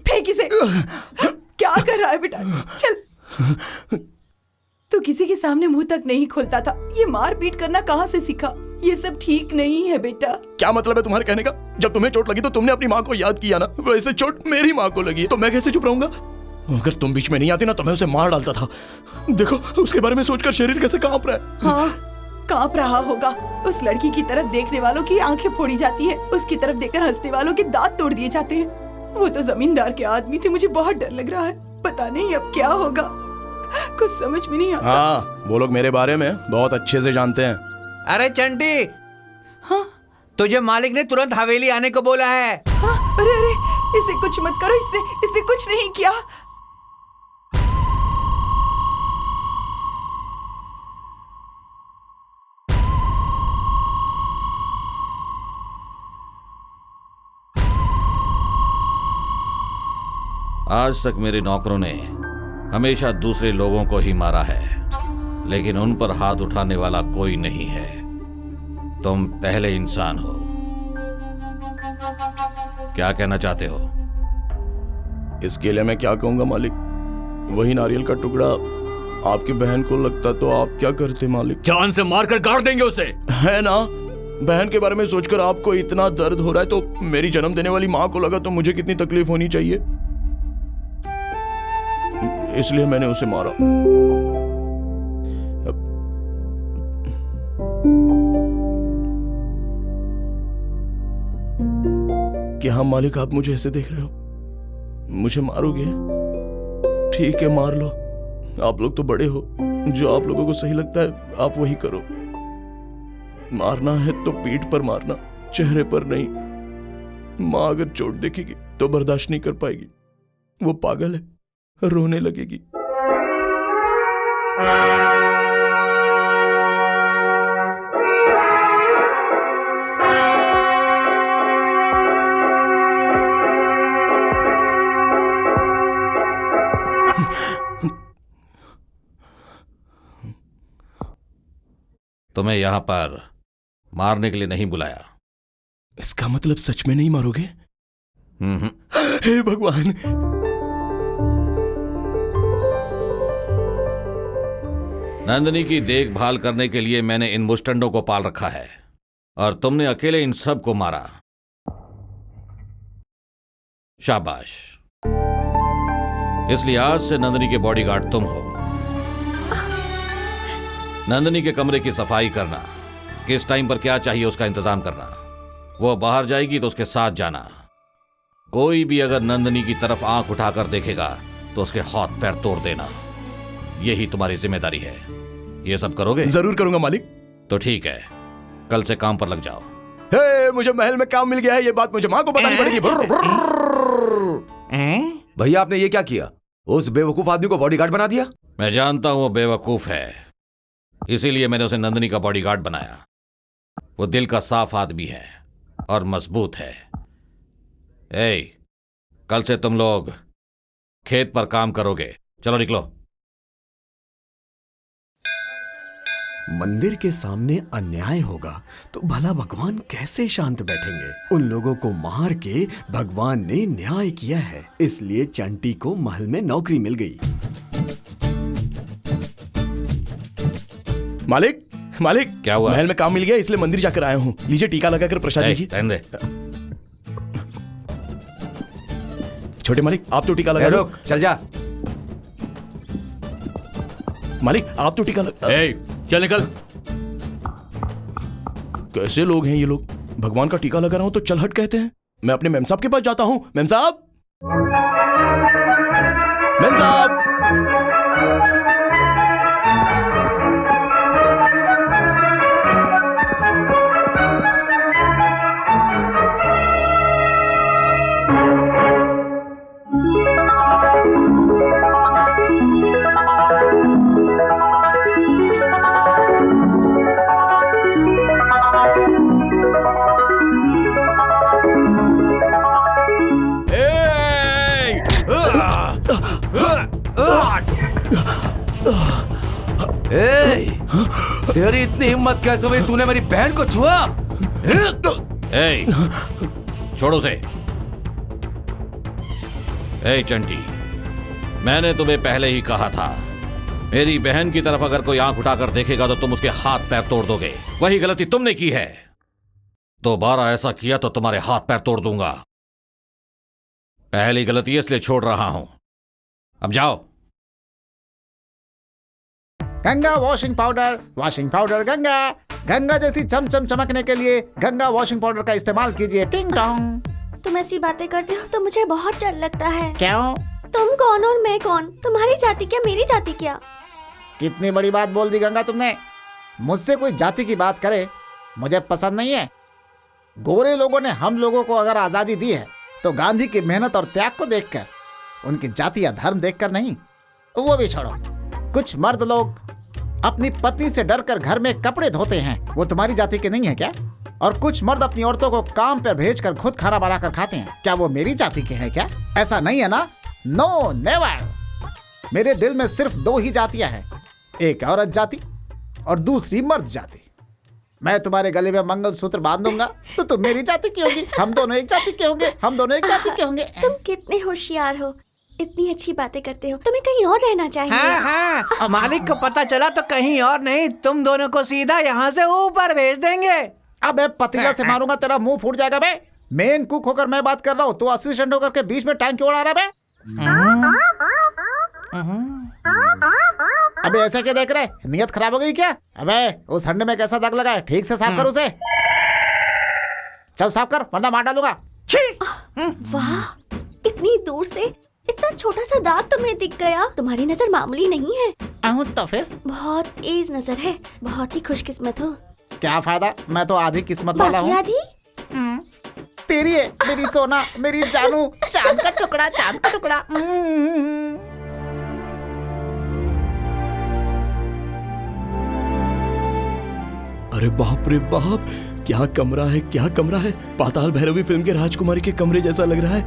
फेंक इसे। क्या कर रहा है बेटा? चल। तू किसी के सामने मुंह तक नहीं खोलता था, ये मार पीट करना कहाँ से सीखा? ये सब ठीक नहीं है बेटा। क्या मतलब है तुम्हारे कहने का? जब तुम्हें चोट लगी तो तुमने अपनी माँ को याद किया ना, वैसे चोट मेरी माँ को लगी है तो मैं कैसे चुप रहूंगा? अगर तुम बीच में नहीं आती ना तो मैं उसे मार डालता था। देखो उसके बारे में सोचकर शरीर कैसे कांप रहा है। हाँ, कांप रहा होगा। उस लड़की की तरफ देखने वालों की आंखें फोड़ी जाती है, उसकी तरफ देखकर हंसने वालों के दांत तोड़ दिए जाते हैं। वो तो जमींदार के आदमी थे, मुझे बहुत डर लग रहा है। पता नहीं अब क्या होगा, कुछ समझ में नहीं आता। हाँ, वो लोग मेरे बारे में बहुत अच्छे से जानते हैं। अरे चंटी, हाँ? तुझे मालिक ने तुरंत हवेली आने को बोला है। हाँ? अरे अरे, इसे कुछ मत करो, इसने कुछ नहीं किया। आज तक मेरे नौकरों ने हमेशा दूसरे लोगों को ही मारा है, लेकिन उन पर हाथ उठाने वाला कोई नहीं है। तुम पहले इंसान हो। क्या कहना चाहते हो? इसके लिए मैं क्या कहूंगा मालिक? वही नारियल का टुकड़ा आपकी बहन को लगता तो आप क्या करते मालिक? जान से मारकर गाड़ देंगे उसे। है ना, बहन के बारे में सोचकर आपको इतना दर्द हो रहा है तो मेरी जन्म देने वाली माँ को लगा तो मुझे कितनी तकलीफ होनी चाहिए, इसलिए मैंने उसे मारा। क्या हाँ मालिक, आप मुझे ऐसे देख रहे हो? मुझे मारोगे? ठीक है, मार लो। आप लोग तो बड़े हो, जो आप लोगों को सही लगता है आप वही करो। मारना है तो पीठ पर मारना, चेहरे पर नहीं। माँ अगर चोट देखेगी तो बर्दाश्त नहीं कर पाएगी, वो पागल है, रोने लगेगी। तुम्हें यहां पर मारने के लिए नहीं बुलाया। इसका मतलब सच में नहीं मारोगे? हे भगवान। नंदिनी की देखभाल करने के लिए मैंने इन मुस्टंडों को पाल रखा है और तुमने अकेले इन सब को मारा। शाबाश। इसलिए आज से नंदिनी के बॉडीगार्ड तुम हो। नंदिनी के कमरे की सफाई करना, किस टाइम पर क्या चाहिए उसका इंतजाम करना। वो बाहर जाएगी तो उसके साथ जाना। कोई भी अगर नंदिनी की तरफ आंख उठाकर देखेगा तो उसके हाथ पैर तोड़ देना। यही तुम्हारी जिम्मेदारी है। ये सब करोगे? जरूर करूंगा मालिक। तो ठीक है, कल से काम पर लग जाओ। हे, मुझे महल में काम मिल गया है, ये बात मुझे माँ को बतानी पड़ेगी। भैया आपने ये क्या किया? उस बेवकूफ आदमी को बॉडीगार्ड बना दिया? मैं जानता हूं वो बेवकूफ है, इसीलिए मैंने उसे नंदिनी का बॉडीगार्ड बनाया। वो दिल का साफ आदमी है और मजबूत है। कल से तुम लोग खेत पर काम करोगे। चलो निकलो। मंदिर के सामने अन्याय होगा तो भला भगवान कैसे शांत बैठेंगे? उन लोगों को मार के भगवान ने न्याय किया है, इसलिए चंटी को महल में नौकरी मिल गई। मालिक मालिक, क्या हुआ? महल में काम मिल गया इसलिए मंदिर जाकर आया हूँ। लीजिए टीका लगाकर प्रसाद लीजिए। रहने दे। छोटे मालिक आप तो टीका लगा लो। रुक, चल जा। मालिक आप तो टीका लगा। चल निकल। कैसे लोग हैं ये लोग? भगवान का टीका लगा रहा हूं तो चल हट कहते हैं। मैं अपने मेम साहब के पास जाता हूं। मेम साहब, मेम साहब। तेरी इतनी हिम्मत कैसे हुई? तूने मेरी बहन को छुआ? ए, छोड़ो से। ए चंटी, मैंने तुम्हें पहले ही कहा था, मेरी बहन की तरफ अगर कोई आंख उठाकर देखेगा तो तुम उसके हाथ पैर तोड़ दोगे। वही गलती तुमने की है। दोबारा ऐसा किया तो तुम्हारे हाथ पैर तोड़ दूंगा। पहली गलती इसलिए छोड़ रहा हूं। अब जाओ। Ganga washing powder Ganga. गंगा जैसी चमचम चमकने के लिए गंगा वॉशिंग पाउडर का इस्तेमाल कीजिए। टिंग टोंग। तुम ऐसी बातें करते हो तो मुझे बहुत डर लगता है। क्यों? तुम कौन और मैं कौन? तुम्हारी जाति क्या, मेरी जाति क्या? कितनी बड़ी बात बोल दी गंगा तुमने। मुझसे कोई जाति की बात करे मुझे पसंद नहीं है। गोरे लोगों ने हम लोगों को अगर आजादी दी है तो गांधी की मेहनत और त्याग को देखकर, उनकी जाति या धर्म देखकर नहीं। वो भी छोड़ो, कुछ मर्द लोग अपनी पत्नी से डरकर घर में कपड़े धोते हैं, वो तुम्हारी जाति के नहीं है क्या? और कुछ मर्द अपनी औरतों को काम पर भेजकर खुद खाना बनाकर खाते हैं, क्या वो मेरी जाति के हैं क्या? ऐसा नहीं है ना? No never. मेरे दिल में सिर्फ दो ही जातियां हैं, एक औरत जाति और दूसरी मर्द जाति। मैं तुम्हारे गले में मंगलसूत्र बांध दूंगा तो तुम मेरी जाति की होगी, हम दोनों एक जाति के होंगे, हम दोनों एक जाति के होंगे। तुम कितने होशियार हो, इतनी अच्छी बातें करते हो। तुम्हें कहीं और रहना चाहिए। हाँ, मालिक को पता चला तो कहीं और नहीं, तुम दोनों को सीधा यहाँ से ऊपर भेज देंगे। अबे पतीला से मारूंगा, तेरा मुंह फूट जाएगा बे। मेन कुक होकर मैं बात कर रहा हूँ, तो असिस्टेंट होकर के बीच में टाइम क्यों उड़ा रहा बे? अबे ऐसा क्या देख रहे? नियत खराब हो गई क्या? अबे उस हंडे में कैसा दाग लगा है, ठीक से साफ कर उसे। चल साफ कर वरना मार डालूंगा। वाह, इतनी दूर से इतना छोटा सा दाग तुम्हें दिख गया। तुम्हारी नजर मामूली नहीं है। तो फिर बहुत तेज नजर है, बहुत ही खुशकिस्मत हो। क्या फायदा, मैं तो आधी किस्मत वाला हूँ। आधी? तेरी है मेरी सोना, मेरी जानू, चांद का टुकड़ा, चांद का टुकड़ा। अरे बाप रे बाप, क्या कमरा है, क्या कमरा है। पाताल भैरवी फिल्म के राजकुमारी के कमरे जैसा लग रहा है।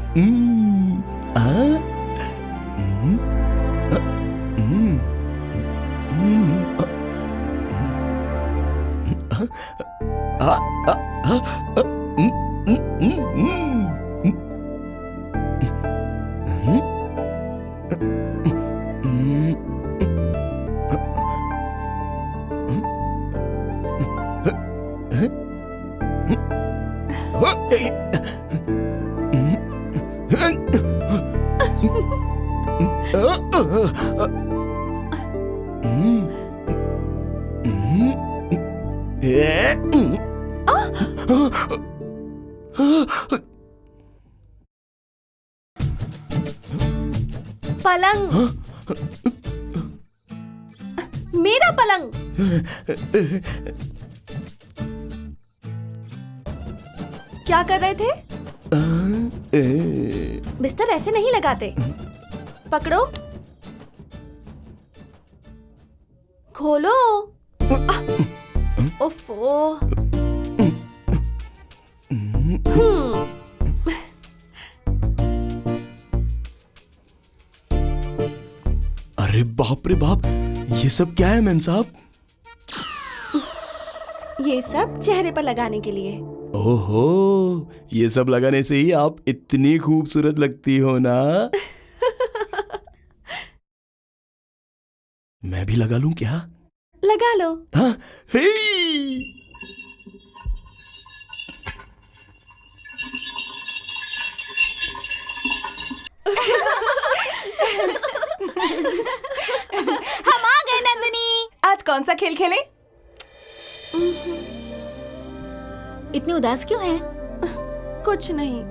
पलंग, मेरा पलंग। क्या कर रहे थे? बिस्तर ऐसे नहीं लगाते। पकड़ो, खोलो। ओफो। अरे बाप रे बाप, ये सब क्या है मेम साहब? ये सब चेहरे पर लगाने के लिए। ओहो, ये सब लगाने से ही आप इतनी खूबसूरत लगती हो ना। मैं भी लगा लूं क्या? लगा लो। हाँ? हे! हम आ गए नंदिनी। आज कौन सा खेल खेले? इतनी उदास क्यों है? कुछ नहीं,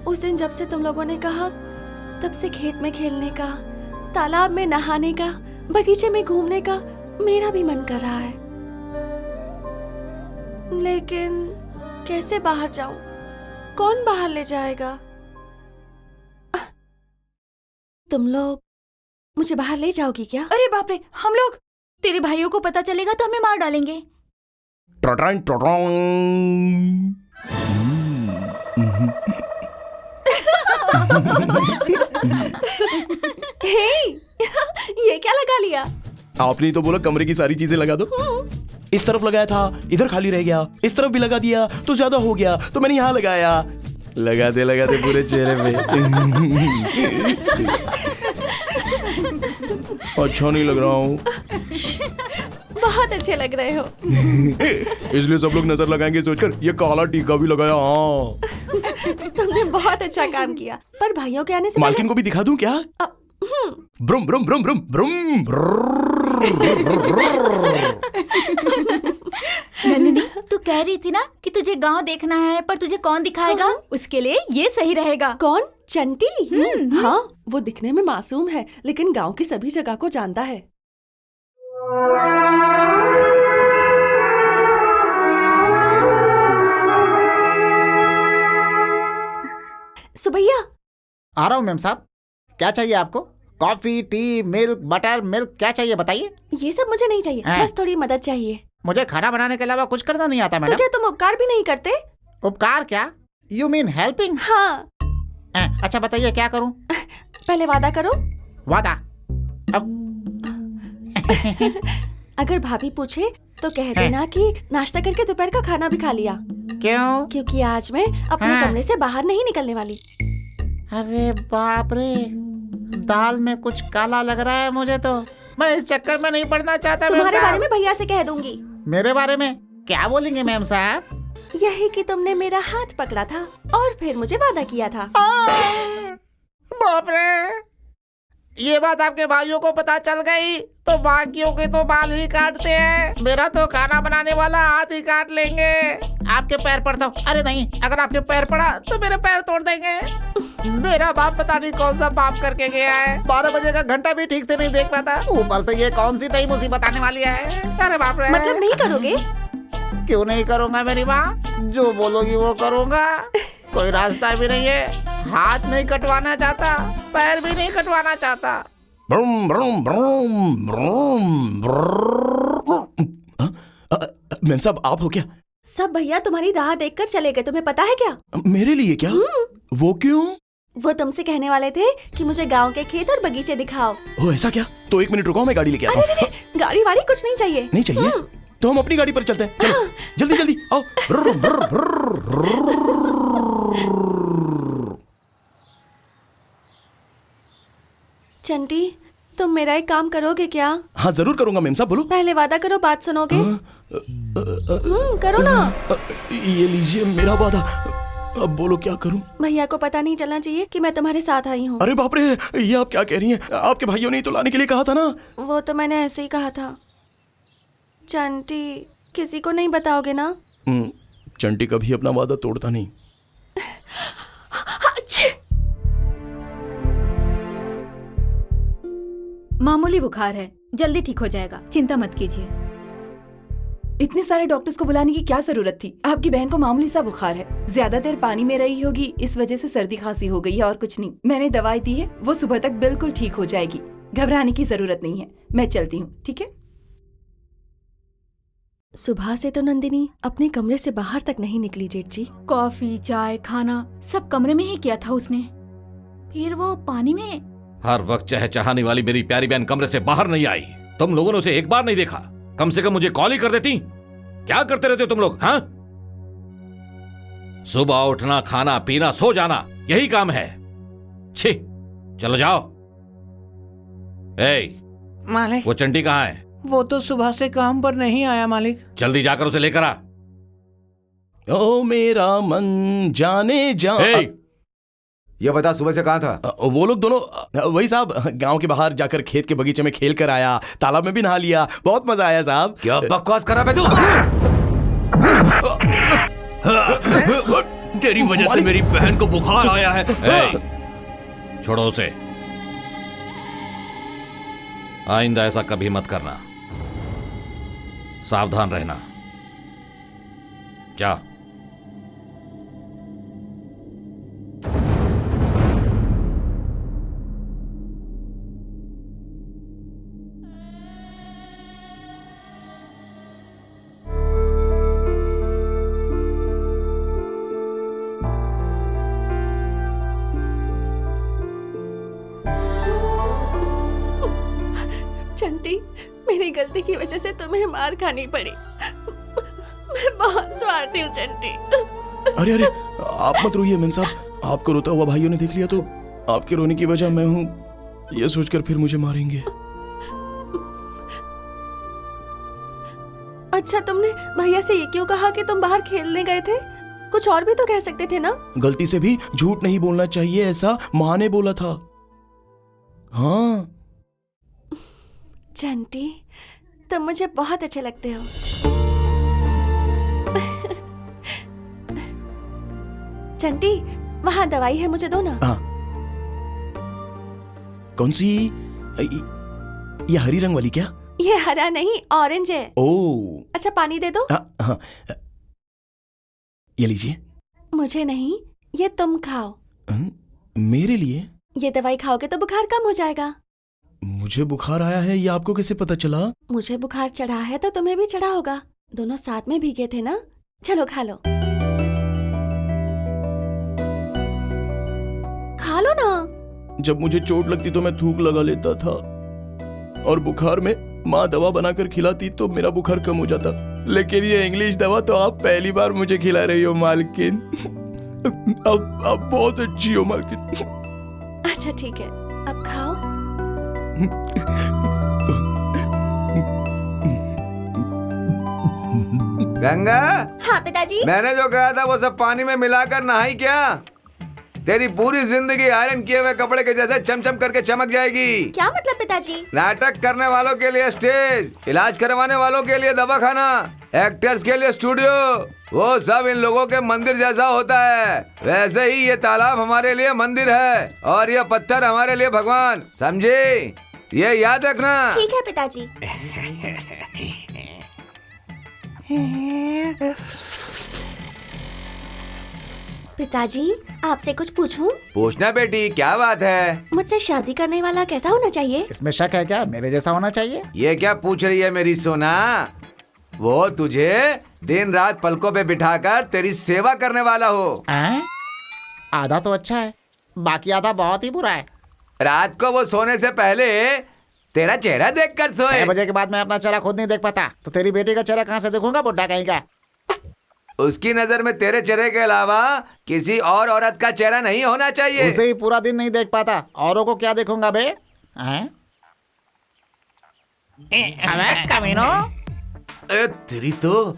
उस दिन जब से तुम लोगों ने कहा तब से खेत में खेलने का, तालाब में नहाने का, बगीचे में घूमने का मेरा भी मन कर रहा है, लेकिन कैसे बाहर जाऊं? कौन बाहर ले जाएगा? तुम लोग मुझे बाहर ले जाओगी क्या? अरे बाप रे, हम लोग? तेरे भाइयों को पता चलेगा तो हमें मार डालेंगे। ट्रॉट्रॉं, ट्रॉट्रॉं। हे, ये क्या लगा लिया? आपने ही तो बोला कमरे की सारी चीजें लगा दो। इस तरफ लगाया था, इधर खाली रह गया, इस तरफ भी लगा दिया तो ज्यादा हो गया, तो मैंने यहाँ लगाया। लगाते लगाते पूरे चेहरे पे। अच्छा नहीं लग रहा हूँ। बहुत अच्छे लग रहे हो। इसलिए सब लोग नजर लगाएंगे सोचकर ये काला टीका भी लगाया। हाँ, तुमने बहुत अच्छा काम किया, पर भाइयों के आने से मालकिन को भी दिखा दूं क्या? ब्रुम ब्रुम ब्रुम ब्रुम ब्रुम। नंदिनी, तू कह रही थी ना कि तुझे गांव देखना है, पर तुझे कौन दिखाएगा? उसके लिए ये सही रहेगा। कौन? चंटी? हाँ, वो दिखने में मासूम है, लेकिन गांव की सभी जगह को जानता है। सुबैया, आ रहा हूँ मैम साहब। क्या चाहिए आपको? Coffee, T, milk, butter, milk, क्या चाहिए बताइए? ये सब मुझे नहीं चाहिए, बस थोड़ी मदद चाहिए। मुझे खाना बनाने के अलावा कुछ करना नहीं आता तो मैडम। क्या तुम उपकार भी नहीं करते? उपकार क्या? You mean helping? हाँ। अच्छा बताइए क्या करूँ? पहले वादा करो। वादा? अब अगर भाभी पूछे तो कह देना कि नाश्ता करके दोपहर का खाना भी खा लिया। क्यों? क्योंकि आज मैं अपने कमरे से बाहर नहीं निकलने वाली। अरे बाप रे, दाल में कुछ काला लग रहा है मुझे तो। मैं इस चक्कर में नहीं पड़ना चाहता। तुम्हारे बारे में भैया से कह दूंगी। मेरे बारे में क्या बोलेंगे मैम साहब? यही कि तुमने मेरा हाथ पकड़ा था और फिर मुझे वादा किया था। बाप रे, ये बात आपके भाइयों को पता चल गई तो बाकियों के तो बाल ही काटते हैं, मेरा तो खाना बनाने वाला हाथ ही काट लेंगे। आपके पैर पड़ता हूँ। अरे नहीं, अगर आपके पैर पड़ा तो मेरे पैर तोड़ देंगे। मेरा बाप पता नहीं कौन सा पाप करके गया है, 12 बजे का घंटा भी ठीक से नहीं देख पाता, ऊपर से ये कौन सी नई मुसीबत आने वाली है। अरे बाप रे। मतलब नहीं करोगे? क्यों नहीं करूँगा मेरी माँ, जो बोलोगी वो करूँगा। कोई रास्ता भी नहीं है, हाथ नहीं कटवाना चाहता, पैर भी नहीं कटवाना चाहता। ब्रुम ब्रुम ब्रुम ब्रुम ब्रुम। मैम साहब, आप हो क्या? सब भैया तुम्हारी राह देखकर चले गए, तुम्हें पता है क्या? मेरे लिए क्या? वो क्यों? वो तुमसे कहने वाले थे कि मुझे गांव के खेत और बगीचे दिखाओ। ओ ऐसा क्या? तो 1 मिनट रुको, मैं गाड़ी लेके आता हूँ। गाड़ी वाड़ी कुछ नहीं चाहिए। नहीं चाहिए? तो हम अपनी गाड़ी पर चलते हैं। चलो जल्दी जल्दी आओ। ब्रुर, ब्रुर, ब्रुर। चंटी, तुम मेरा एक काम करोगे क्या? हाँ जरूर करूंगा मेम साहब, बोलो। पहले वादा करो, बात सुनोगे? करो ना। ये लीजिए मेरा वादा। अब बोलो क्या करूं? भैया को पता नहीं चलना चाहिए कि मैं तुम्हारे साथ आई हूँ। अरे बाप रे, ये आप क्या कह रही हैं? आपके भाइयों ने तो लाने के लिए कहा था ना। वो तो मैंने ऐसे ही कहा था। चंटी, किसी को नहीं बताओगे ना? चंटी कभी अपना वादा तोड़ता नहीं। मामूली बुखार है, जल्दी ठीक हो जाएगा, चिंता मत कीजिए। इतने सारे डॉक्टर्स को बुलाने की क्या जरूरत थी? आपकी बहन को मामूली सा बुखार है, ज्यादा देर पानी में रही होगी, इस वजह से सर्दी खांसी हो गई है और कुछ नहीं। मैंने दवाई दी है, वो सुबह तक बिल्कुल ठीक हो जाएगी, घबराने की जरूरत नहीं है। मैं चलती हूँ, ठीक है? सुबह से तो नंदिनी अपने कमरे से बाहर तक नहीं निकली जेठ जी। कॉफी, चाय, खाना सब कमरे में ही किया था उसने, फिर वो पानी में। हर वक्त चहचहाने वाली मेरी प्यारी बहन कमरे से बाहर नहीं आई। तुम लोगों ने उसे एक बार नहीं देखा, कम से कम मुझे कॉल ही कर देती। क्या करते रहते हो तुम लोग? हाँ, सुबह उठना, खाना पीना, सो जाना, यही काम है। छी, चलो जाओ। ए, मालिक, वो चंटी कहाँ है? वो तो सुबह से काम पर नहीं आया मालिक। जल्दी जाकर उसे लेकर आ। ओ मेरा मन जाने जा। ये बता सुबह से कहाँ था? वो लोग दोनों वही साहब, गांव के बाहर जाकर खेत के बगीचे में खेल कर आया, तालाब में भी नहा लिया, बहुत मजा आया साहब। क्या बकवास कर रहा है तू? तेरी वजह से मेरी बहन को बुखार आया है। छोड़ो उसे, आइंदा ऐसा कभी मत करना, सावधान रहना। जा। चंटी, मेरी गलती की वजह से तुम्हें मार खानी पड़ी। मैं बहुत स्वार्थी हूँ चंटी। अरे अरे, आप मत रोइए मेम साहब, आपको रोता हुआ भाइयों ने देख लिया तो आपके रोने की वजह मैं हूँ, ये सोचकर फिर मुझे मारेंगे। अच्छा, तुमने भैया से ये क्यों कहा कि तुम बाहर खेलने गए थे? कुछ और भी तो कह सकते थे ना। गलती से भी झूठ नहीं बोलना चाहिए, ऐसा माँ ने बोला था। हाँ चंटी, तुम मुझे बहुत अच्छे लगते हो। चंटी, वहाँ दवाई है, मुझे दो ना। हाँ। कौन सी? ये हरी रंग वाली क्या? ये हरा नहीं, ऑरेंज है। ओह। अच्छा, पानी दे दो। हाँ, ये लीजिए। मुझे नहीं, ये तुम खाओ। मेरे लिए? ये दवाई खाओगे तो बुखार कम हो जाएगा। मुझे बुखार आया है, ये आपको कैसे पता चला? मुझे बुखार चढ़ा है तो तुम्हें भी चढ़ा होगा, दोनों साथ में भीगे थे ना। चलो खा लो, खा लो ना। जब मुझे चोट लगती तो मैं थूक लगा लेता था, और बुखार में माँ दवा बनाकर खिलाती तो मेरा बुखार कम हो जाता। लेकिन ये इंग्लिश दवा तो आप पहली बार मुझे खिला रही हो मालकिन। अब बहुत अच्छी हो मालकिन। अच्छा ठीक है, अब खाओ। गंगा, हाँ पिताजी। मैंने जो कहा था वो सब पानी में मिलाकर नहाई क्या? तेरी पूरी जिंदगी आयरन किए हुए कपड़े के जैसे चमचम करके चमक जाएगी। क्या मतलब पिताजी? नाटक करने वालों के लिए स्टेज, इलाज करवाने वालों के लिए दवाखाना, एक्टर्स के लिए स्टूडियो, वो सब इन लोगों के मंदिर जैसा होता है। वैसे ही ये तालाब हमारे लिए मंदिर है और ये पत्थर हमारे लिए भगवान, समझे? ये याद रखना। ठीक है पिताजी। पिताजी, आपसे कुछ पूछूं? पूछना बेटी, क्या बात है? मुझसे शादी करने वाला कैसा होना चाहिए? इसमें शक है क्या? मेरे जैसा होना चाहिए। ये क्या पूछ रही है मेरी सोना? वो तुझे दिन रात पलकों पे बिठाकर तेरी सेवा करने वाला हो। आधा तो अच्छा है, बाकी आधा बहुत ही बुरा है। रात को वो सोने से पहले तेरा चेहरा देखकर सोए। 6 बजे के बाद मैं अपना चेहरा खुद नहीं देख पाता, तो तेरी बेटी का चेहरा कहाँ से देखूंगा, बुड्ढा कहीं का। उसकी नजर में तेरे चेहरे के अलावा किसी और औरत का चेहरा नहीं होना चाहिए। उसे ही पूरा दिन नहीं देख पाता, औरों को क्या देखूंगा बे? कमीनो, तेरी तो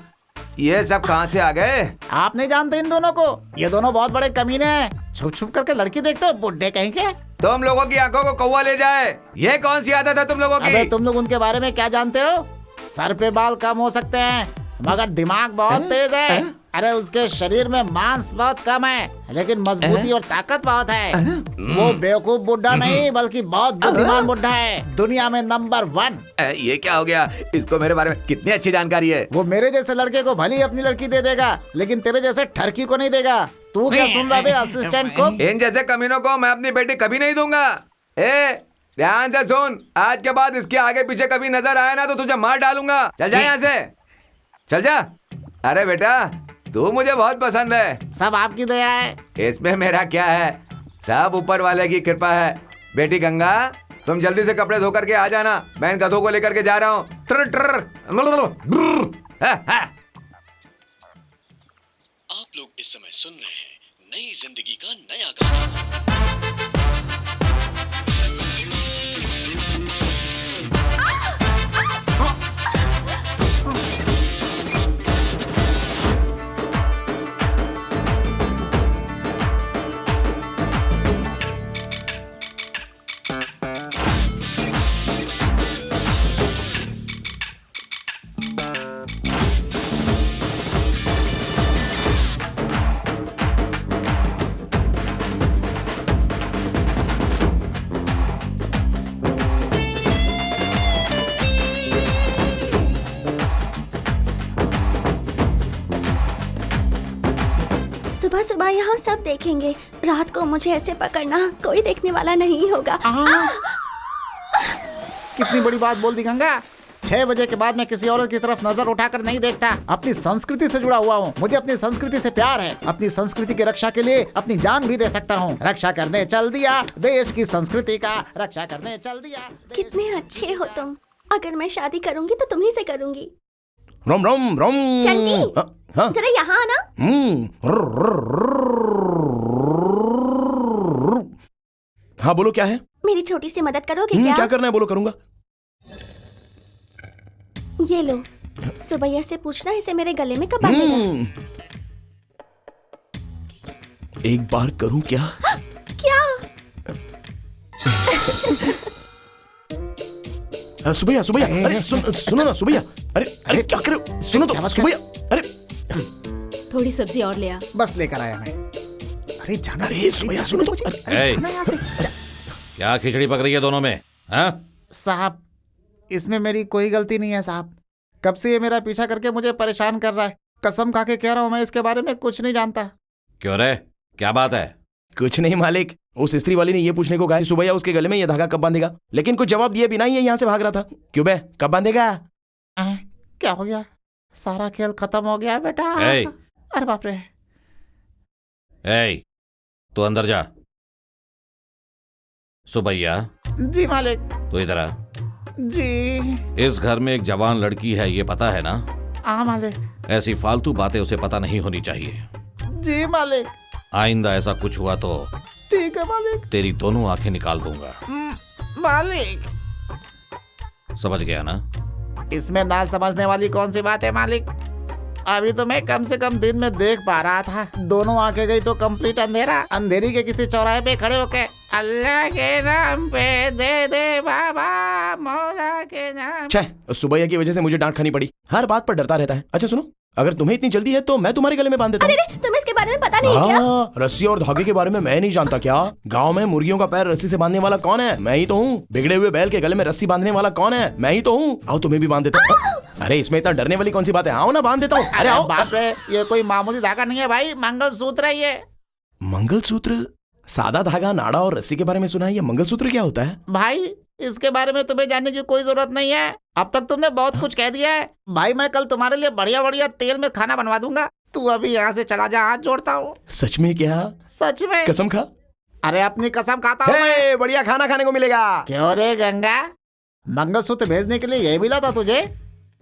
ये सब कहाँ से आ गए? आप नहीं जानते इन दोनों को? ये दोनों बहुत बड़े कमीने हैं। छुप छुप करके लड़की देखते हो, बुड्ढे कहीं के। तुम लोगों की आंखों को कौवा ले जाए, ये कौन सी आदत है तुम लोगों की? अबे तुम लोग उनके बारे में क्या जानते हो? सर पे बाल कम हो सकते हैं मगर दिमाग बहुत तेज है। अरे उसके शरीर में मांस बहुत कम है लेकिन मजबूती और ताकत बहुत है। वो बेवकूफ बुड्ढा नहीं बल्कि बहुत बुद्धिमान बुड्ढा है, दुनिया में नंबर 1। ये क्या हो गया? इसको मेरे बारे में कितनी अच्छी जानकारी है। वो मेरे जैसे लड़के को भली अपनी लड़की दे देगा लेकिन तेरे जैसे ठरकी को नहीं देगा। तू क्या सुन रहा है असिस्टेंट को? इन जैसे कमीनों को मैं अपनी बेटी कभी नहीं दूंगा। ध्यान से सुन, आज के बाद इसके आगे पीछे कभी नजर आया ना तो तुझे मार डालूंगा। चल जा यहाँ से, चल जा। अरे बेटा, तू मुझे बहुत पसंद है। सब आपकी दया है। इसमें मेरा क्या है, सब ऊपर वाले की कृपा है। बेटी गंगा, तुम जल्दी से कपड़े धो करके आ जाना, मैं इन गधों को लेकर के जा रहा हूँ। आप लोग इस समय सुन रहे हैं नई जिंदगी का नया गाना। सुबह सुबह यहाँ सब देखेंगे। रात को मुझे ऐसे पकड़ना, कोई देखने वाला नहीं होगा। कितनी बड़ी बात बोल दी गंगा। 6 बजे के बाद मैं किसी औरत की तरफ नजर उठाकर नहीं देखता। अपनी संस्कृति से जुड़ा हुआ हूँ। मुझे अपनी संस्कृति से प्यार है। अपनी संस्कृति की रक्षा के लिए अपनी जान भी दे सकता हूँ। रक्षा करने चल दिया देश की संस्कृति का, रक्षा करने चल दिया। कितने अच्छे हो तुम। अगर मैं शादी करूंगी तो तुम्ही से करूंगी। रोम रोम रोम। चंटी, हाँ जरा यहाँ आना। हाँ बोलो, क्या है? मेरी छोटी सी मदद करोगे क्या? क्या करना है बोलो, करूंगा। ये लो, सुबैया से पूछना इसे मेरे गले में कब बांधेगा। एक बार करूं क्या? क्या? सुबैया सुबैया, अरे सुनो ना सुबैया। अरे क्या कर रहे हो? सुनो तो सुबैया। अरे थोड़ी सब्जी और ले आ। बस लेकर आया मैं। अरे जाना। अरे सुबैया सुनो तो। अरे जाना यहाँ से। क्या खिचड़ी पक रही है दोनों में? हाँ साहब, इसमें मेरी कोई गलती नहीं है साहब। कब से ये मेरा पीछा करके मुझे परेशान कर रहा है। कसम खा के कह रहा हूँ, मैं इसके बारे में कुछ नहीं जानता। क्यों रे, क्या बात है? कुछ नहीं मालिक, उस स्त्री वाली ने ये पूछने को कहा कि सुबैया उसके गले में ये धागा कब बांधेगा, लेकिन कुछ जवाब दिए बिना ही ये यहाँ से भाग रहा था। क्यों बे, कब बांधेगा? क्या हो गया? सारा खेल खत्म हो गया बेटा। अरे बाप रे। तू अंदर जा। सुबैया। जी मालिक। तो इधर आ। जी। इस घर में एक जवान लड़की है, ये पता है ना? हाँ मालिक। ऐसी फालतू बातें उसे पता नहीं होनी चाहिए। जी मालिक। आइंदा ऐसा कुछ हुआ तो ठीक है मालिक। तेरी दोनों आंखें निकाल दूंगा। मालिक। समझ गया ना? इसमें ना समझने वाली कौन सी बात है मालिक? अभी तो मैं कम से कम दिन में देख पा रहा था। दोनों आंखें गई तो कंप्लीट अंधेरा। अंधेरी के किसी चौराहे पे खड़े होके अल्लाह के नाम पे दे दे बाबा, मौला के नाम। छह, सुबैया की वजह से मुझे डांट खानी पड़ी। हर बात पर डरता रहता है। अच्छा सुनो, अगर तुम्हें इतनी जल्दी है तो मैं तुम्हारे गले में बांध देता हूँ। अरे तुम्हें इसके बारे में पता नहीं है क्या? रस्सी और धागे के बारे में मैं नहीं जानता क्या? गांव में मुर्गियों का पैर रस्सी से बांधने वाला कौन है? मैं ही तो हूँ। बिगड़े हुए बैल के गले में रस्सी बांधने वाला कौन है? मैं ही तो हूँ। आओ तुम्हें भी बांध देता हूँ। अरे इसमें इतना डरने वाली कौन सी बात है? आओ ना, बांध देता हूँ। अरे आओ। बाप रे, ये कोई मामूली धागा नहीं है भाई, मंगलसूत्र है ये। मंगलसूत्र? सादा धागा, नाड़ा और रस्सी के बारे में सुना है, ये मंगलसूत्र क्या होता है? भाई इसके बारे में तुम्हें जानने की कोई जरूरत नहीं है। अब तक तुमने बहुत कुछ कह दिया है भाई। मैं कल तुम्हारे लिए बढ़िया बढ़िया तेल में खाना बनवा दूंगा। तू अभी यहाँ से चला जा, हाथ जोड़ता हूँ। सच में क्या? सच में। कसम खा। अरे अपनी कसम खाता हूँ मैं। बढ़िया खाना खाने को मिलेगा। क्यों रे गंगा, मंगलसूत्र भेजने के लिए ये मिला था तुझे?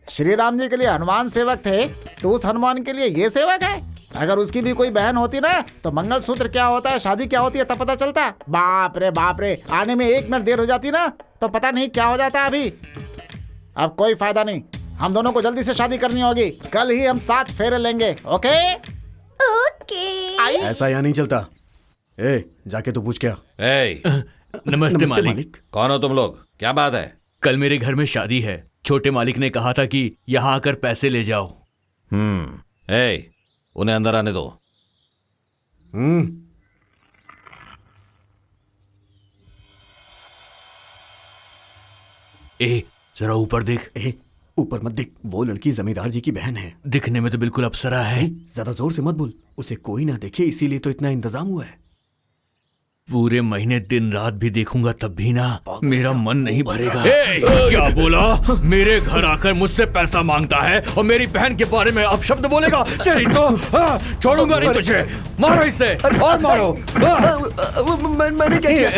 श्री राम जी के लिए हनुमान सेवक थे, तो उस हनुमान के लिए ये सेवक है? अगर उसकी भी कोई बहन होती ना तो मंगलसूत्र क्या होता है, शादी क्या होती है तब पता चलता। बाप रे, आने में 1 मिनट देर हो जाती ना तो पता नहीं क्या हो जाता। अभी अब कोई फायदा नहीं, हम दोनों को जल्दी से शादी करनी होगी। कल ही हम 7 फेरे लेंगे। Okay okay. ऐसा यहाँ नहीं चलता। जाके तो पूछ क्या। नमस्ते मालिक। कौन हो तुम लोग? क्या बात है? कल मेरे घर में शादी है। छोटे मालिक ने कहा था कि यहाँ आकर पैसे ले जाओ। उन्हें अंदर आने दो। जरा ऊपर देख। ऊपर मत देख, वो लड़की जमींदार जी की बहन है। दिखने में तो बिल्कुल अप्सरा है। ज्यादा जोर से मत बोल, उसे कोई ना देखे, इसीलिए तो इतना इंतजाम हुआ है। पूरे महीने दिन रात भी देखूंगा तब भी ना मेरा मन नहीं भरेगा। क्या बोला? मेरे घर आकर मुझसे पैसा मांगता है और मेरी बहन के बारे में अपशब्द बोलेगा? तेरी तो छोड़ूंगा नहीं तुझे। मारो इसे और मारो। मैंने क्या किया?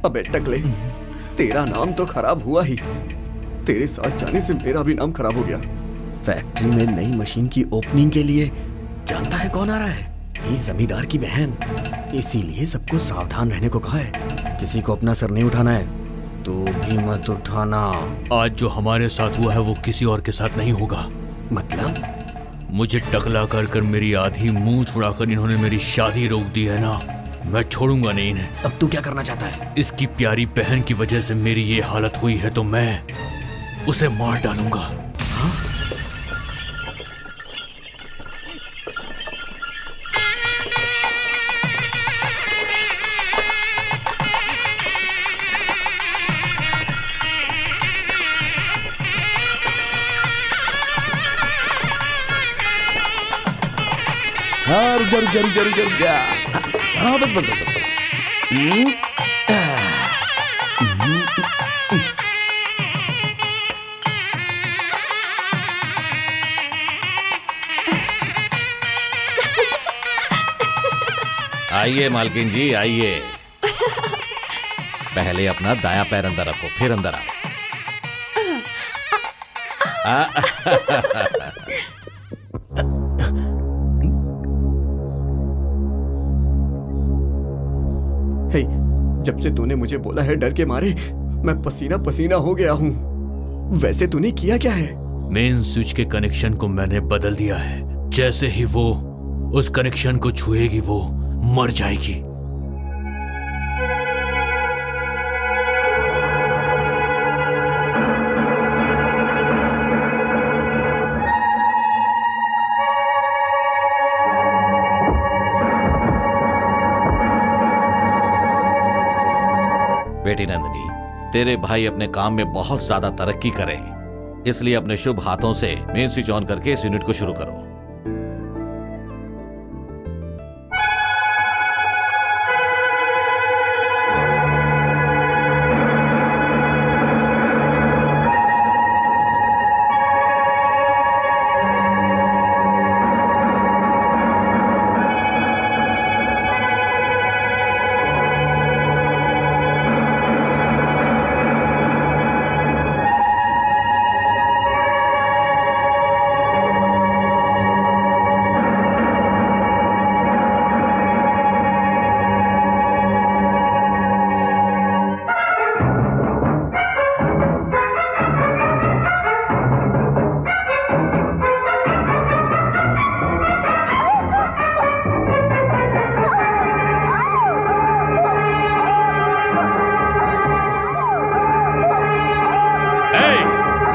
अबे टकले, तेरा नाम तो खराब हुआ ही, तेरे साथ जाने से मेरा भी नाम खराब हो गया। फैक्ट्री में नई मशीन की ओपनिंग के लिए जानता है कौन आ रहा है? ये जमींदार की बहन। इसीलिए सबको सावधान रहने को कहा है। किसी को अपना सर नहीं उठाना है। तू भी मत उठाना। आज जो हमारे साथ हुआ है वो किसी और के साथ नहीं होगा। मतलब? मुझे टकला कर कर मेरी आधी मुंह छुड़ाकर इन्होंने मेरी शादी रोक दी है ना, मैं छोड़ूंगा नहीं इन्हें। अब तू क्या करना चाहता है? इसकी प्यारी बहन की वजह से मेरी ये हालत हुई है तो मैं उसे मार डालूंगा। हाँ? हाँ रुक जा। हाँ बस। आइए मालकिन जी, आइए। पहले अपना दायां पैर अंदर रखो, फिर अंदर आओ। हे, जब से तूने मुझे बोला है डर के मारे मैं पसीना पसीना हो गया हूँ। वैसे तूने किया क्या है? मेन स्विच के कनेक्शन को मैंने बदल दिया है। जैसे ही वो उस कनेक्शन को छुएगी वो मर जाएगी। बेटी नंदिनी, तेरे भाई अपने काम में बहुत ज्यादा तरक्की करें, इसलिए अपने शुभ हाथों से मेन स्विच ऑन करके इस यूनिट को शुरू करो।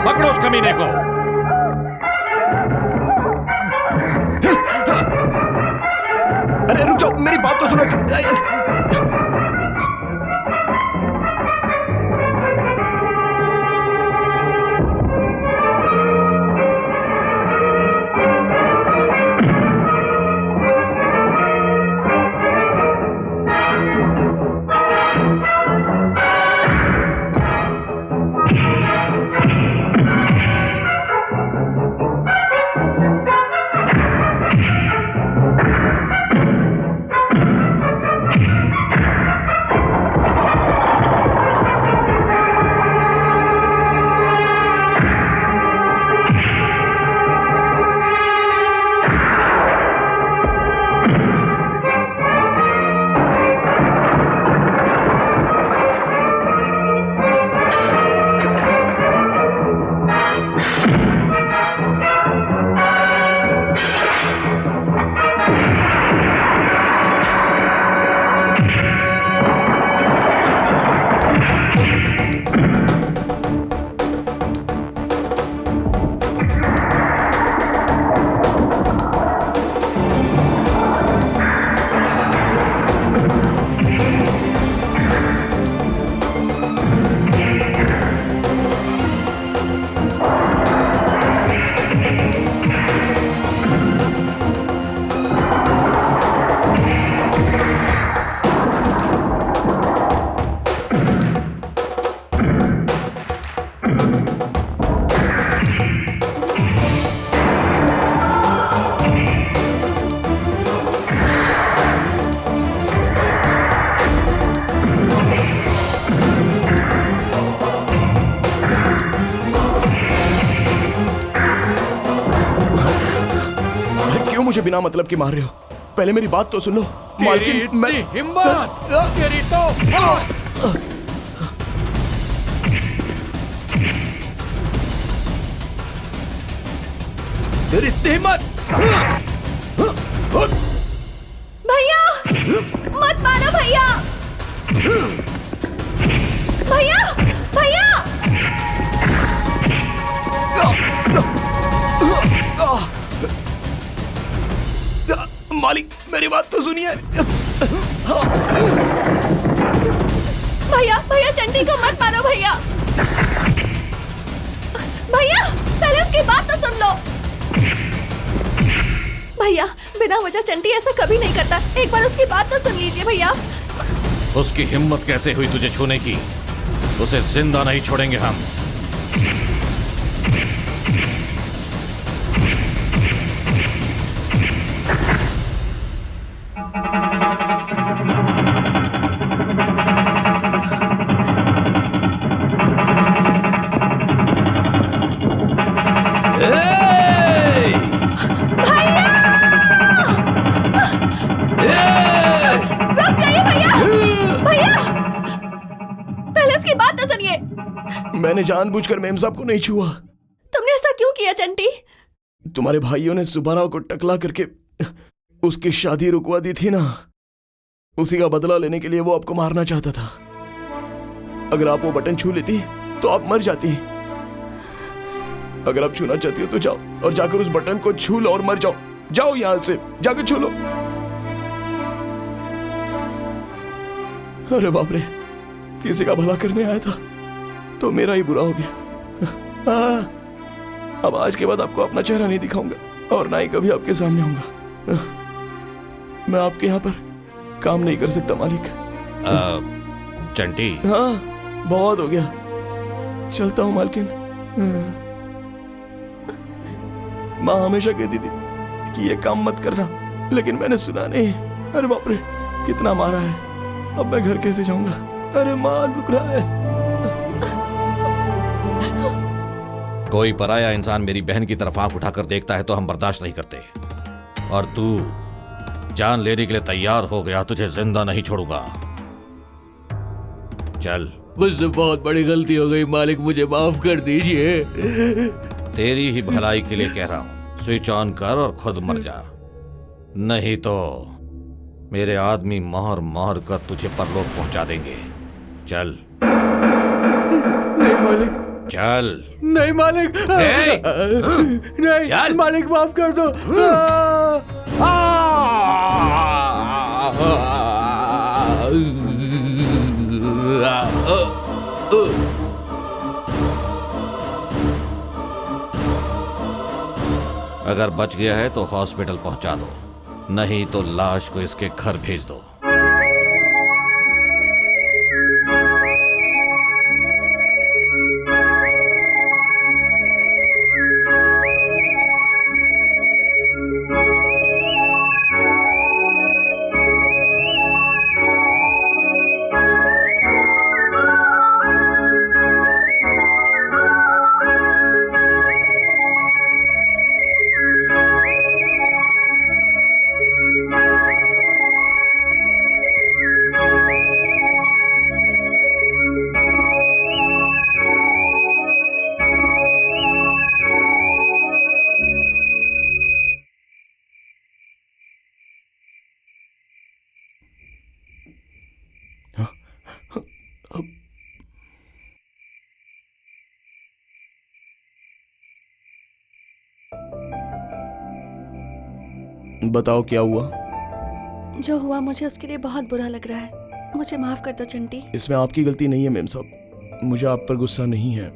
पकड़ो उस कमीने को। अरे रुक जाओ, मेरी बात तो सुनो। मुझे बिना मतलब के मार रहे हो। पहले मेरी बात तो सुन लो। मालकिन, मैं हिम्मत तेरी तो तेरी इतनी हिम्मत। भैया मत मारो भैया। भैया भैया मालिक, मेरी बात तो सुनिए। भैया भैया चंटी को मत मारो भैया। भैया पहले उसकी बात तो सुन लो। भैया बिना वजह चंटी ऐसा कभी नहीं करता, एक बार उसकी बात तो सुन लीजिए भैया। उसकी हिम्मत कैसे हुई तुझे छूने की? उसे जिंदा नहीं छोड़ेंगे हम। रुक जाइए भैया। भैया पहले उसकी बात तो सुनिए। मैंने जानबूझकर मेम साहब को नहीं छुआ। तुमने ऐसा क्यों किया चंटी? तुम्हारे भाइयों ने सुब्बाराव को टकला करके उसकी शादी रुकवा दी थी ना, उसी का बदला लेने के लिए वो आपको मारना चाहता था। अगर आप वो बटन छू लेती तो आप मर जाती। अगर आप छूना चाहती हो तो जाओ और जाकर उस बटन को छू लो और मर जाओ। जाओ यहां से, जाकर छू लो। अरे बाप रे, किसी का भला करने आया था तो मेरा ही बुरा हो गया। अब आज के बाद आपको अपना चेहरा नहीं दिखाऊंगा और ना ही कभी आपके सामने आऊंगा। मैं आपके यहाँ पर काम नहीं कर सकता मालिक। चंटी, हाँ बहुत हो गया, चलता हूँ मालकिन। माँ हमेशा कहती थी कि ये काम मत करना, लेकिन मैंने सुना नहीं। अरे बाप रे, कितना मारा है। अब मैं घर कैसे जाऊंगा? अरे माँ दुख रहा है। कोई पराया इंसान मेरी बहन की तरफ आंख उठाकर देखता है तो हम बर्दाश्त नहीं करते। और तू जान लेने के लिए तैयार हो गया, तुझे जिंदा नहीं छोड़ूंगा। चल। मुझसे बहुत बड़ी गलती हो गई मालिक, मुझे माफ कर दीजिए। तेरी ही भलाई के लिए कह रहा हूं, स्विच ऑन कर और खुद मर जा, नहीं तो मेरे आदमी मोहर मोहर कर तुझे परलोक पहुंचा देंगे। चल। नहीं मालिक। चल। नहीं मालिक। नहीं चल। मालिक माफ कर दो। अगर बच गया है तो हॉस्पिटल पहुंचा दो, नहीं तो लाश को इसके घर भेज दो। बताओ क्या हुआ? जो हुआ मुझे उसके लिए बहुत बुरा लग रहा है। मुझे माफ कर दो चंटी। इसमें आपकी गलती नहीं है मेम साहब, मुझे आप पर गुस्सा नहीं है।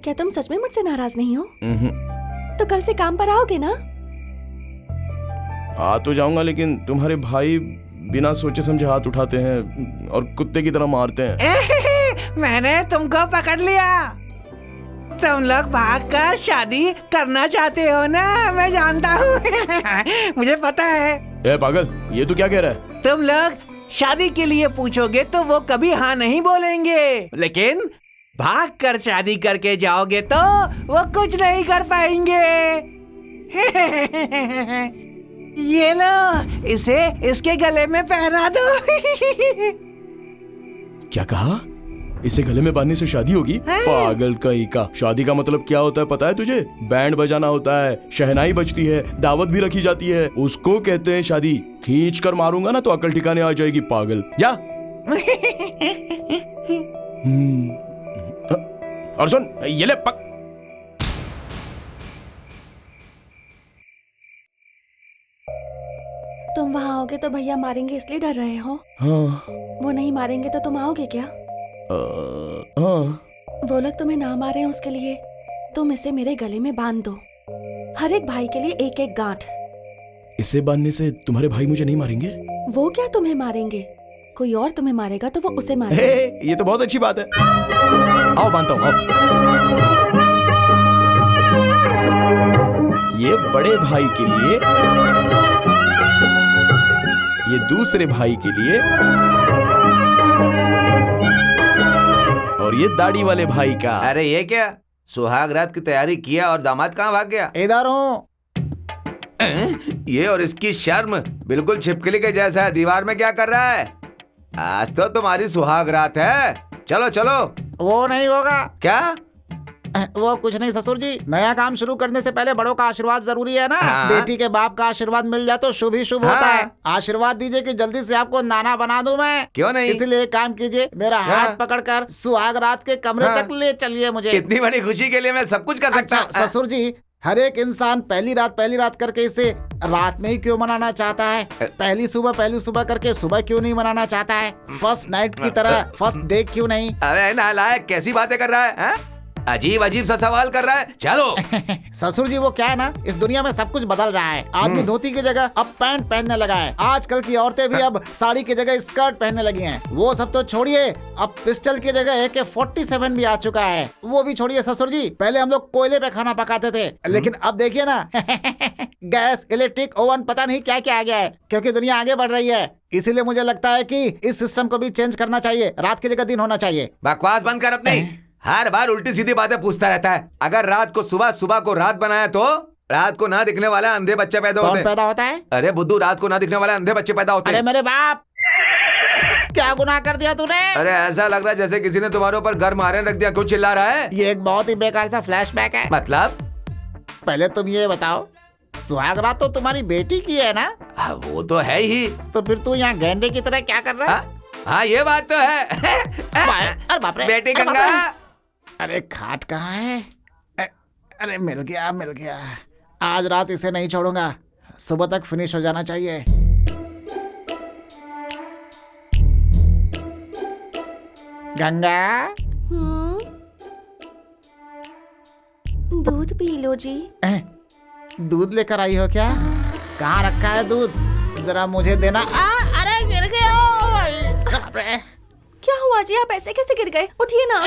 क्या तुम सच में मुझसे नाराज नहीं हो? तो कल से काम पर आओगे ना? आ तो जाऊंगा, लेकिन तुम्हारे भाई बिना सोचे समझे हाथ उठाते हैं और कुत्ते की तरह मारते हैं। मैंने तुमको पकड़ लिया। तुम लोग भागकर शादी करना चाहते हो ना, मैं जानता हूँ। मुझे पता है। ए पागल, ये तू क्या कह रहा है? तुम लोग शादी के लिए पूछोगे तो वो कभी हाँ नहीं बोलेंगे, लेकिन भागकर शादी करके जाओगे तो वो कुछ नहीं कर पाएंगे। ये लो, इसे इसके गले में पहना दो। क्या कहा? इसे गले में बांधने से शादी होगी? पागल कहीं का। शादी का मतलब क्या होता है पता है तुझे? बैंड बजाना होता है, शहनाई बजती है, दावत भी रखी जाती है, उसको कहते हैं शादी। खींच कर मारूंगा ना तो अकल ठिकाने आ जाएगी पागल। जा। और सुन, ये ले पक। तुम वहाँ आओगे तो भैया मारेंगे इसलिए डर रहे हो? हाँ। वो नहीं मारेंगे तो तुम आओगे क्या? हाँ। वो लोग तुम्हें ना मारे उसके लिए तुम इसे मेरे गले में बांध दो। हर एक भाई के लिए एक एक गांठ। इसे बांधने से तुम्हारे भाई मुझे नहीं मारेंगे? वो क्या तुम्हें मारेंगे? कोई और तुम्हें मारेगा तो वो उसे मारेगा। ये तो बहुत अच्छी बात है। आओ बांधता हूँ, आओ। ये बड़े भाई के लिए, ये दूसरे भाई के लिए, और ये दाढ़ी वाले भाई का। अरे ये क्या, सुहाग रात की तैयारी किया और दामाद कहाँ भाग गया? इधर हूँ। ये और इसकी शर्म बिल्कुल छिपकली के जैसा है। दीवार में क्या कर रहा है? आज तो तुम्हारी सुहाग रात है। चलो चलो। वो नहीं होगा। क्या? वो कुछ नहीं ससुर जी, नया काम शुरू करने से पहले बड़ों का आशीर्वाद जरूरी है ना। हाँ। बेटी के बाप का आशीर्वाद मिल जाए तो शुभ ही शुभ हाँ। होता है। आशीर्वाद दीजिए कि जल्दी से आपको नाना बना दूं मैं। क्यों नहीं? इसलिए एक काम कीजिए, मेरा हाँ। हाथ पकड़कर सुहाग रात के कमरे हाँ। तक ले चलिए मुझे। इतनी बड़ी खुशी के लिए मैं सब कुछ कर सकता अच्छा हूँ। ससुर जी, हर एक इंसान पहली रात करके इसे रात में ही क्यों मनाना चाहता है? पहली सुबह करके सुबह क्यों नहीं मनाना चाहता है? फर्स्ट नाइट की तरह फर्स्ट डे क्यों नहीं? अबे नालायक, कैसी बातें कर रहा है, हाँ? अजीब अजीब सा सवाल कर रहा है। चलो। ससुर जी वो क्या है ना, इस दुनिया में सब कुछ बदल रहा है। आदमी धोती की जगह अब पैंट पहनने लगा है। आजकल की औरतें भी अब साड़ी की जगह स्कर्ट पहनने लगी हैं। वो सब तो छोड़िए, अब पिस्टल की जगह AK-47 भी आ चुका है। वो भी छोड़िए ससुर जी, पहले हम लोग कोयले पे खाना पकाते थे, लेकिन अब देखिए ना गैस, इलेक्ट्रिक ओवन, पता नहीं क्या क्या आ गया है, क्योंकि दुनिया आगे बढ़ रही है। इसीलिए मुझे लगता है कि इस सिस्टम को भी चेंज करना चाहिए। रात की जगह दिन होना चाहिए। बकवास बंद कर अपनी। हर बार उल्टी सीधी बातें पूछता रहता है। अगर रात को सुबह, सुबह को रात बनाया तो रात को ना दिखने वाला अंधे बच्चे पैदा होते हैं। कौन पैदा होता है? अरे बुद्धू, रात को ना दिखने वाले अंधे बच्चे पैदा होते हैं। अरे मेरे बाप, क्या गुनाह कर दिया तूने? अरे ऐसा लग रहा है जैसे किसी ने तुम्हारे ऊपर घर मारे रख दिया। क्यों चिल्ला रहा है? ये एक बहुत ही बेकार सा फ्लैशबैक है। मतलब? पहले तुम ये बताओ, सुहाग रात तो तुम्हारी बेटी की है ना? वो तो है ही। तो फिर तू यहाँ गैंडे की तरह क्या कर रहा है? हाँ ये बात तो है। अरे बाप रे, बेटी अरे बाप गंगा। रे। अरे खाट कहाँ है? अरे मिल गया। आज रात इसे नहीं छोड़ूंगा, सुबह तक फिनिश हो जाना चाहिए। गंगा, दूध पी लो जी। दूध लेकर आई हो क्या? कहाँ रखा है दूध? जरा मुझे देना। अरे गिर गया। क्या हुआ जी, आप ऐसे कैसे गिर गए? उठिए ना।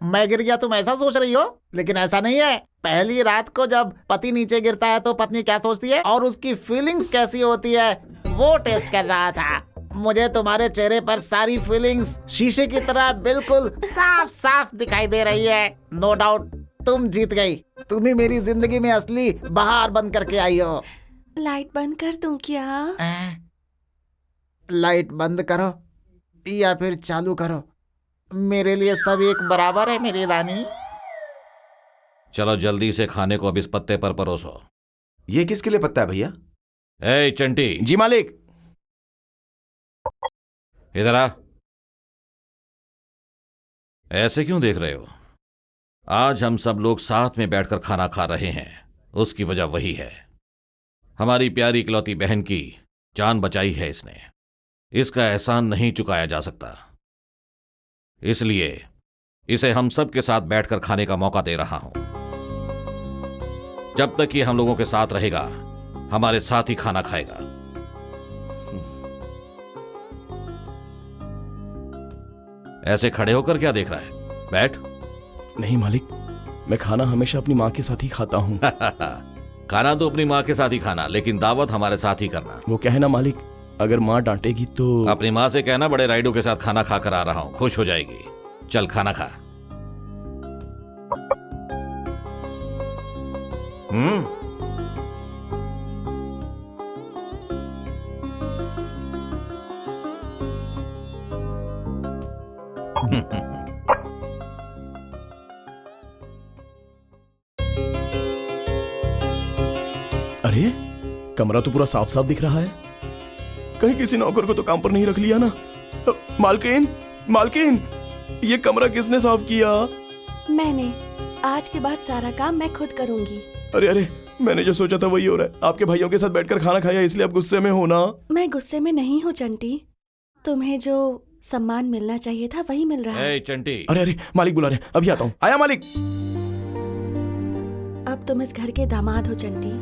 मैं गिर गया तुम ऐसा सोच रही हो, लेकिन ऐसा नहीं है। पहली रात को जब पति नीचे गिरता है तो पत्नी क्या सोचती है और उसकी फीलिंग्स कैसी होती है, वो टेस्ट कर रहा था। मुझे तुम्हारे चेहरे पर सारी फीलिंग्स शीशे की तरह बिल्कुल साफ साफ दिखाई दे रही है। नो डाउट तुम जीत गई। तुम ही मेरी जिंदगी में असली बहार बन करके आई हो। लाइट बंद कर दूं क्या? लाइट बंद करो या फिर चालू करो, मेरे लिए सब एक बराबर है मेरी रानी। चलो जल्दी से खाने को अब इस पत्ते पर परोसो। ये किसके लिए पत्ता है भैया? ए चंटी। जी मालिक। इधर आ। ऐसे क्यों देख रहे हो? आज हम सब लोग साथ में बैठकर खाना खा रहे हैं, उसकी वजह वही है। हमारी प्यारी इकलौती बहन की जान बचाई है इसने। इसका एहसान नहीं चुकाया जा सकता, इसलिए इसे हम सब के साथ बैठकर खाने का मौका दे रहा हूं। जब तक ये हम लोगों के साथ रहेगा, हमारे साथ ही खाना खाएगा। ऐसे खड़े होकर क्या देख रहा है? बैठ। नहीं मालिक, मैं खाना हमेशा अपनी माँ के साथ ही खाता हूँ। खाना तो अपनी माँ के साथ ही खाना, लेकिन दावत हमारे साथ ही करना। वो क्या है ना मालिक, अगर माँ डांटेगी तो। अपनी माँ से कहना बड़े राइडों के साथ खाना खाकर आ रहा हूं, खुश हो जाएगी। चल खाना खा। अरे कमरा तो पूरा साफ साफ दिख रहा है। कहीं किसी नौकर को तो काम पर नहीं रख लिया ना? मालकिन, मालकिन, ये कमरा किसने साफ किया? मैंने। आज के बाद सारा काम मैं खुद करूंगी। अरे अरे, मैंने जो सोचा था वही हो रहा है। आपके भाइयों के साथ बैठकर खाना खाया इसलिए आप गुस्से में हो ना? मैं गुस्से में नहीं हूँ चंटी। तुम्हें जो सम्मान मिलना चाहिए था वही मिल रहा है। चंटी। अरे अरे, मालिक बुला रहे, अभी आता हूँ। आया मालिक। अब तुम इस घर के दामाद हो चंटी।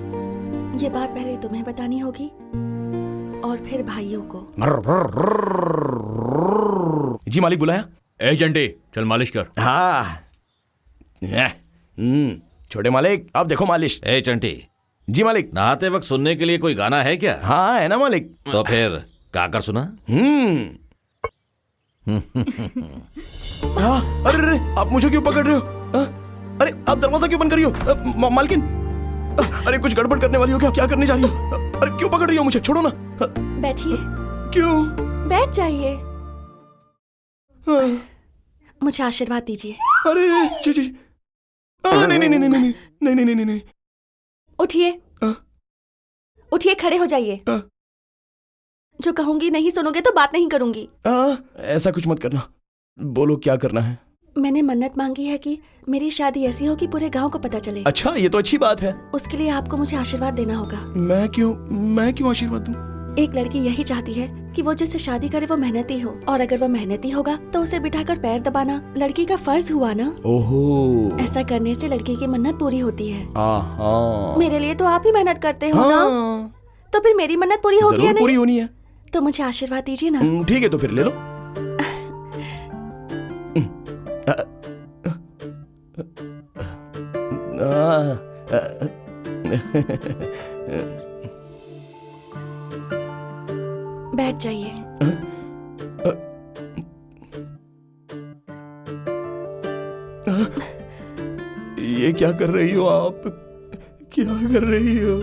ये बात पहले तुम्हें बतानी होगी और फिर भाइयों को। जी मालिक बुलाया? ए चंटी, चल मालिश कर। हाँ। छोटे मालिक, आप देखो मालिश। ए चंटी। जी मालिक। नहाते वक्त सुनने के लिए कोई गाना है क्या? हाँ है ना मालिक। तो फिर गाकर सुना। अरे अरे, आप मुझे क्यों पकड़ रहे हो? अरे आप दरवाजा क्यों बंद कर रही हो? मालकिन, अरे कुछ गड़बड़ करने वाली हो क्या? क्या करने जा रही हो? अरे क्यों पकड़ रही हो मुझे? छोड़ो ना। बैठिए। क्यों? बैठ जाइए। मुझे आशीर्वाद दीजिए। अरे जी जी। नहीं नहीं नहीं नहीं नहीं नहीं नहीं नहीं नहीं। उठिए, उठिए, खड़े हो जाइए। जो कहूंगी नहीं सुनोगे तो बात नहीं करूंगी। ऐसा कुछ मत करना। बोलो क्या करना है? मैंने मन्नत मांगी है कि मेरी शादी ऐसी हो कि पूरे गांव को पता चले। अच्छा, ये तो अच्छी बात है। उसके लिए आपको मुझे आशीर्वाद देना होगा। मैं क्यों आशीर्वाद दूं? एक लड़की यही चाहती है कि वो जिससे शादी करे वो मेहनती हो, और अगर वो मेहनती होगा तो उसे बिठाकर पैर दबाना लड़की का फर्ज हुआ ना। ओहो। ऐसा करने से लड़की की मन्नत पूरी होती है। हाँ। मेरे लिए तो आप ही मेहनत करते हो ना, तो फिर मेरी मन्नत पूरी होगी या नहीं? पूरी होनी है। तो मुझे आशीर्वाद दीजिए ना। ठीक है, तो फिर ले लो। बैठ जाइए। ये क्या कर रही हो आप? क्या कर रही हो?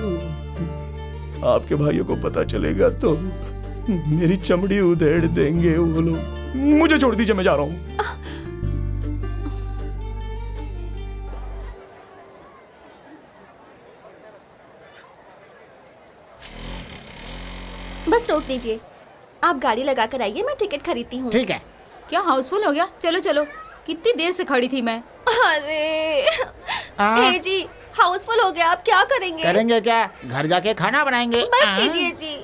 आपके भाइयों को पता चलेगा तो मेरी चमड़ी उधेड़ देंगे वो लोग। मुझे छोड़ दीजिए, मैं जा रहा हूँ। बस रोक दीजिए। आप गाड़ी लगा कर आइए, मैं टिकट खरीदती हूँ। ठीक है। क्या हाउसफुल हो गया? चलो चलो, कितनी देर से खड़ी थी मैं। अरे ए जी, हाउसफुल हो गया, आप क्या करेंगे? करेंगे क्या? घर जाके खाना बनाएंगे। बस कीजिए जी।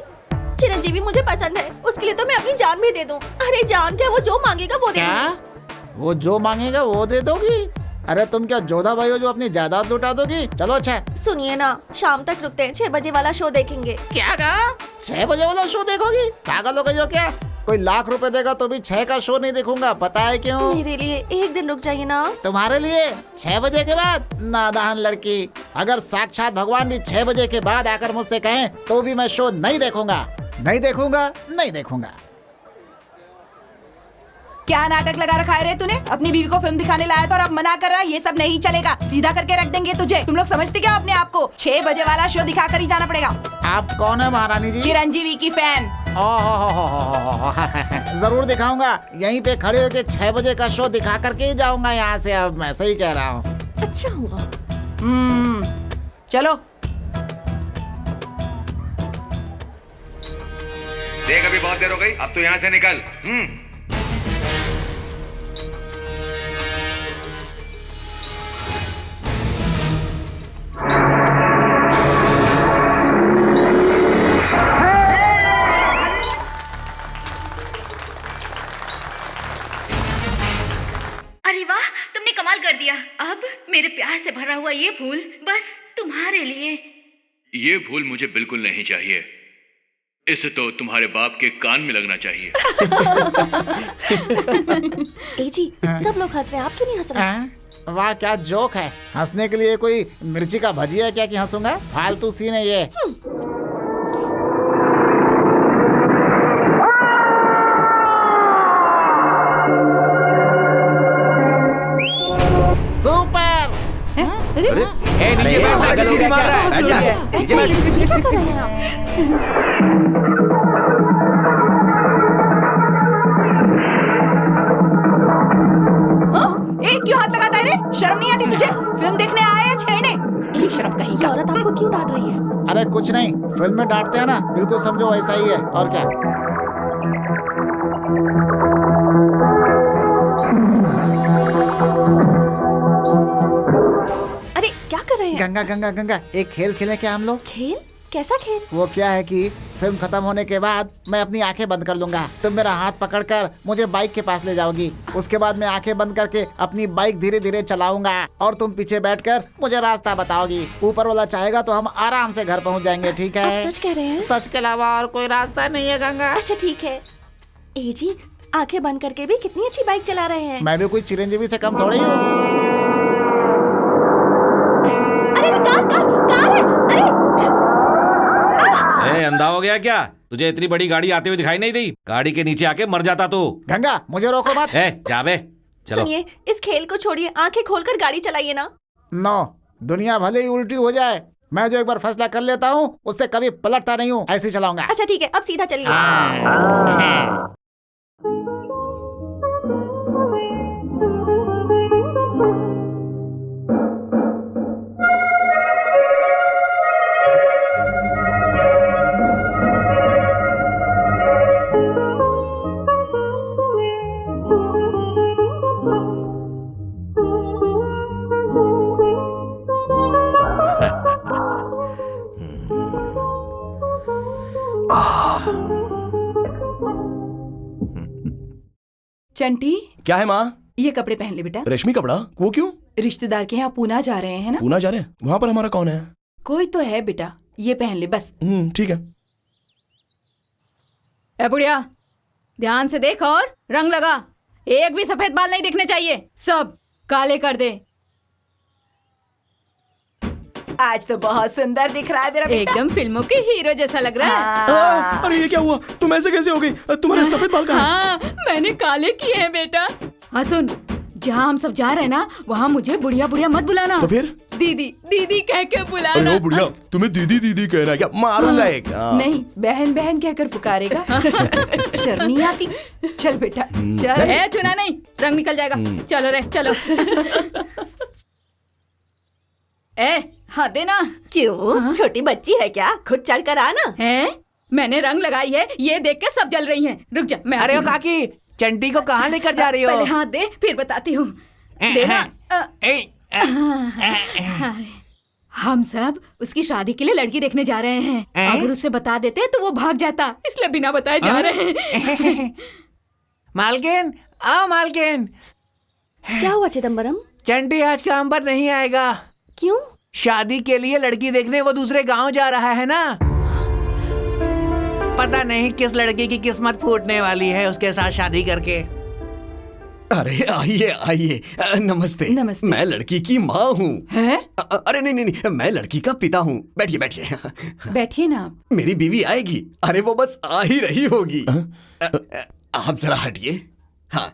चिरंजीवी मुझे पसंद है, उसके लिए तो मैं अपनी जान भी दे दूं। अरे जान क्या, वो जो मांगेगा वो दे दूंगी। वो जो मांगेगा वो दे दोगी? अरे तुम क्या जोधा भाई हो जो अपनी जायदाद लुटा दोगी? चलो अच्छा। सुनिए ना, शाम तक रुकते हैं, 6 बजे वाला शो देखेंगे। क्या कहा? 6 बजे वाला शो देखोगी? पागल हो गई हो क्या? कोई लाख रुपए देगा तो भी 6 का शो नहीं देखूंगा, पता है क्यों? मेरे लिए एक दिन रुक जाइए ना। तुम्हारे लिए 6 बजे के बाद? नादान लड़की, अगर साक्षात भगवान भी 6 बजे के बाद आकर मुझसे कहें तो भी मैं शो नहीं देखूंगा, नहीं देखूंगा, नहीं देखूंगा। क्या नाटक लगा रखा है रे तूने? अपनी बीवी को फिल्म दिखाने लाया था और अब मना कर रहा है? ये सब नहीं चलेगा, सीधा करके रख देंगे तुझे। तुम लोग समझते क्या अपने आप को? 6 बजे वाला शो दिखा कर ही जाना पड़ेगा। आप कौन है महारानी जी? चिरंजीवी की फैन। जरूर दिखाऊंगा, यहीं पे खड़े होके 6 बजे का शो दिखा करके ही जाऊंगा यहाँ से। अब मैं सही कह रहा हूँ। अच्छा हुआ। चलो देख, अभी बहुत देर हो गई, अब तो यहाँ से निकल। अरे वाह, तुमने कमाल कर दिया। अब मेरे प्यार से भरा हुआ ये फूल बस तुम्हारे लिए। ये फूल मुझे बिल्कुल नहीं चाहिए, इसे तो तुम्हारे बाप के कान में लगना चाहिए। ए जी, सब लोग हंस रहे हैं, आप क्यों नहीं हंस रहे? वाह क्या जोक है। हंसने के लिए कोई मिर्ची का भजिया है क्या कि हंसूंगा? फालतू सीन है ये। सुपर। अरे ए, नीचे बैठ, पागल सीढ़ी मार रहा है। बैठ जा, नीचे बैठ। ये क्या कर रहे हैं आप? ए, क्यों हाथ लगाता है रे? शर्म नहीं आती तुझे? फिल्म देखने आया है छेड़ने? बेशरम कहीं ये का। औरत आपको क्यों डांट रही है? अरे कुछ नहीं, फिल्म में डांटते हैं ना, बिल्कुल समझो ऐसा ही है। और क्या? अरे क्या कर रहे हैं? गंगा गंगा गंगा, एक खेल खेलें क्या हम लोग? खेल? कैसा खेल? वो क्या है कि फिल्म खत्म होने के बाद मैं अपनी आंखें बंद कर लूंगा, तुम मेरा हाथ पकड़कर मुझे बाइक के पास ले जाओगी। उसके बाद मैं आंखें बंद करके अपनी बाइक धीरे धीरे चलाऊंगा और तुम पीछे बैठकर मुझे रास्ता बताओगी। ऊपर वाला चाहेगा तो हम आराम से घर पहुंच जाएंगे, ठीक है? आप सच कह रहे हैं? सच के अलावा और कोई रास्ता नहीं है गंगा। अच्छा ठीक है। ए जी, आंखें बंद करके भी कितनी अच्छी बाइक चला रहे हैं। मैं भी कोई चिरंजीवी से कम थोड़ी हूँ। अरे कार है। अरे ए, अंधा हो गया क्या? तुझे इतनी बड़ी गाड़ी आते हुए दिखाई नहीं दी? गाड़ी के नीचे आके मर जाता तू। गंगा मुझे रोको मत। ए, जा बे, चलो। सुनिए, इस खेल को छोड़िए, आंखें खोलकर गाड़ी चलाइए ना। नो, दुनिया भले ही उल्टी हो जाए, मैं जो एक बार फैसला कर लेता हूँ उससे कभी पलटता नहीं हूँ, ऐसे ही चलाऊंगा। अच्छा ठीक है, अब सीधा चलिए। चंटी, क्या है माँ? ये कपड़े पहन ले बेटा। रेशमी कपड़ा? वो क्यों? रिश्तेदार के यहाँ पूना जा रहे हैं ना? पूना जा रहे हैं? वहाँ पर हमारा कौन है? कोई तो है बेटा, ये पहन ले बस। ठीक है। ए बुढ़िया, ध्यान से देख और रंग लगा। एक भी सफेद बाल नहीं दिखने चाहिए, सब काले कर दे। आज तो बहुत सुंदर दिख रहा है मेरा बेटा। एकदम फिल्मों के हीरो जैसा लग रहा है। अरे ये क्या हुआ? तुम ऐसे कैसे हो गई? तुम्हारे सफेद बाल कहाँ हैं? हाँ, मैंने काले किए हैं बेटा। हाँ सुन, जहाँ हम सब जा रहे हैं ना, वहाँ मुझे बुढ़िया बुढ़िया मत बुलाना। तो फिर? दीदी दीदी कह के बुलाना। अरे बुढ़िया, तुम्हें दीदी दीदी कहना है क्या? मारूंगा एक। नहीं, बहन बहन कहकर पुकारेगा। शर्म नहीं आती? चल बेटा चल। ए चुना नहीं, रंग निकल जाएगा। चलो रे चलो। ए हाँ देना। क्यों? छोटी बच्ची है क्या? खुद चढ़ कर आना। है? मैंने रंग लगाई है, ये देख के सब जल रही हैं। रुक जा, मैं अरे आती ओ हूँ। काकी, चंटी को कहाँ लेकर जा रही हो? पहले हाथ दे, फिर बताती हूँ। देना। हम सब उसकी शादी के लिए लड़की देखने जा रहे हैं। अगर उसे बता देते तो वो भाग जाता, इसलिए बिना बताए जा रहे हैं। मालकिन, मालकिन, क्या हुआ चिदम्बरम? चंटी आज काम पर नहीं आएगा। क्यों? शादी के लिए लड़की देखने वो दूसरे गांव जा रहा है ना। पता नहीं किस लड़की की किस्मत फूटने वाली है उसके साथ शादी करके। अरे आइए आइए, नमस्ते। नमस्ते। मैं लड़की की माँ हूँ। हैं? अरे नहीं नहीं नहीं, मैं लड़की का पिता हूँ। बैठिए बैठिए। बैठिए ना आप। मेरी बीवी आएगी। अरे वो बस आ ही रही होगी। आप जरा हटिए। हाँ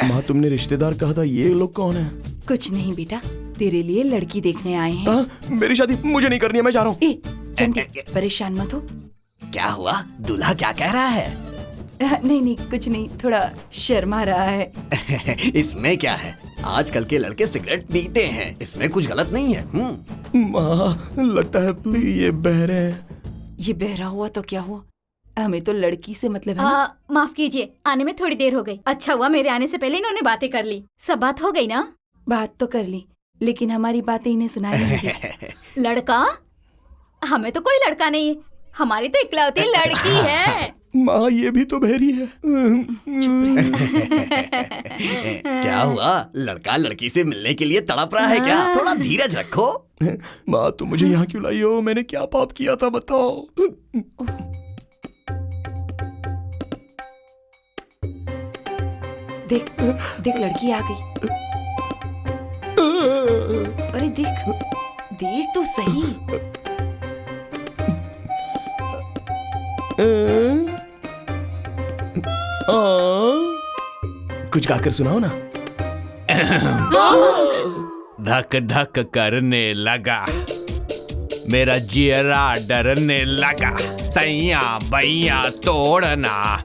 माँ, तुमने रिश्तेदार कहा था, ये लोग कौन है? कुछ नहीं बेटा, तेरे लिए लड़की देखने आए हैं। मेरी शादी मुझे नहीं करनी है, मैं जा रहा हूँ। ए चंटी, परेशान मत हो। क्या हुआ? दूल्हा क्या कह रहा है? नहीं नहीं, कुछ नहीं, थोड़ा शर्मा रहा है। इसमें क्या है? आजकल के लड़के सिगरेट पीते हैं, इसमें कुछ गलत नहीं है। माँ, लगता है ये बहरे हैं। ये बहरा हुआ तो क्या हुआ, हमें तो लड़की से मतलब है ना। माफ कीजिए, आने में थोड़ी देर हो गई। अच्छा हुआ मेरे आने से पहले इन्होंने बातें कर ली। सब बात हो गई ना? बात तो कर ली, लेकिन हमारी बातें इन्हें सुनाई नहीं दी। लड़का? हमें तो कोई लड़का नहीं है, हमारी तो इकलौती लड़की है। माँ, ये भी तो बहरी है। क्या हुआ? लड़का लड़की से मिलने के लिए तड़प रहा है क्या? थोड़ा धीरज रखो। माँ, तुम मुझे यहाँ क्यों लाई हो? मैंने क्या पाप किया था बताओ। देख देख, लड़की आ गई। अरे देख देख तो सही। कुछ गाकर सुनाओ ना। धक धक करने लगा, मेरा जियरा डरने लगा, सैया बैया तोड़ना।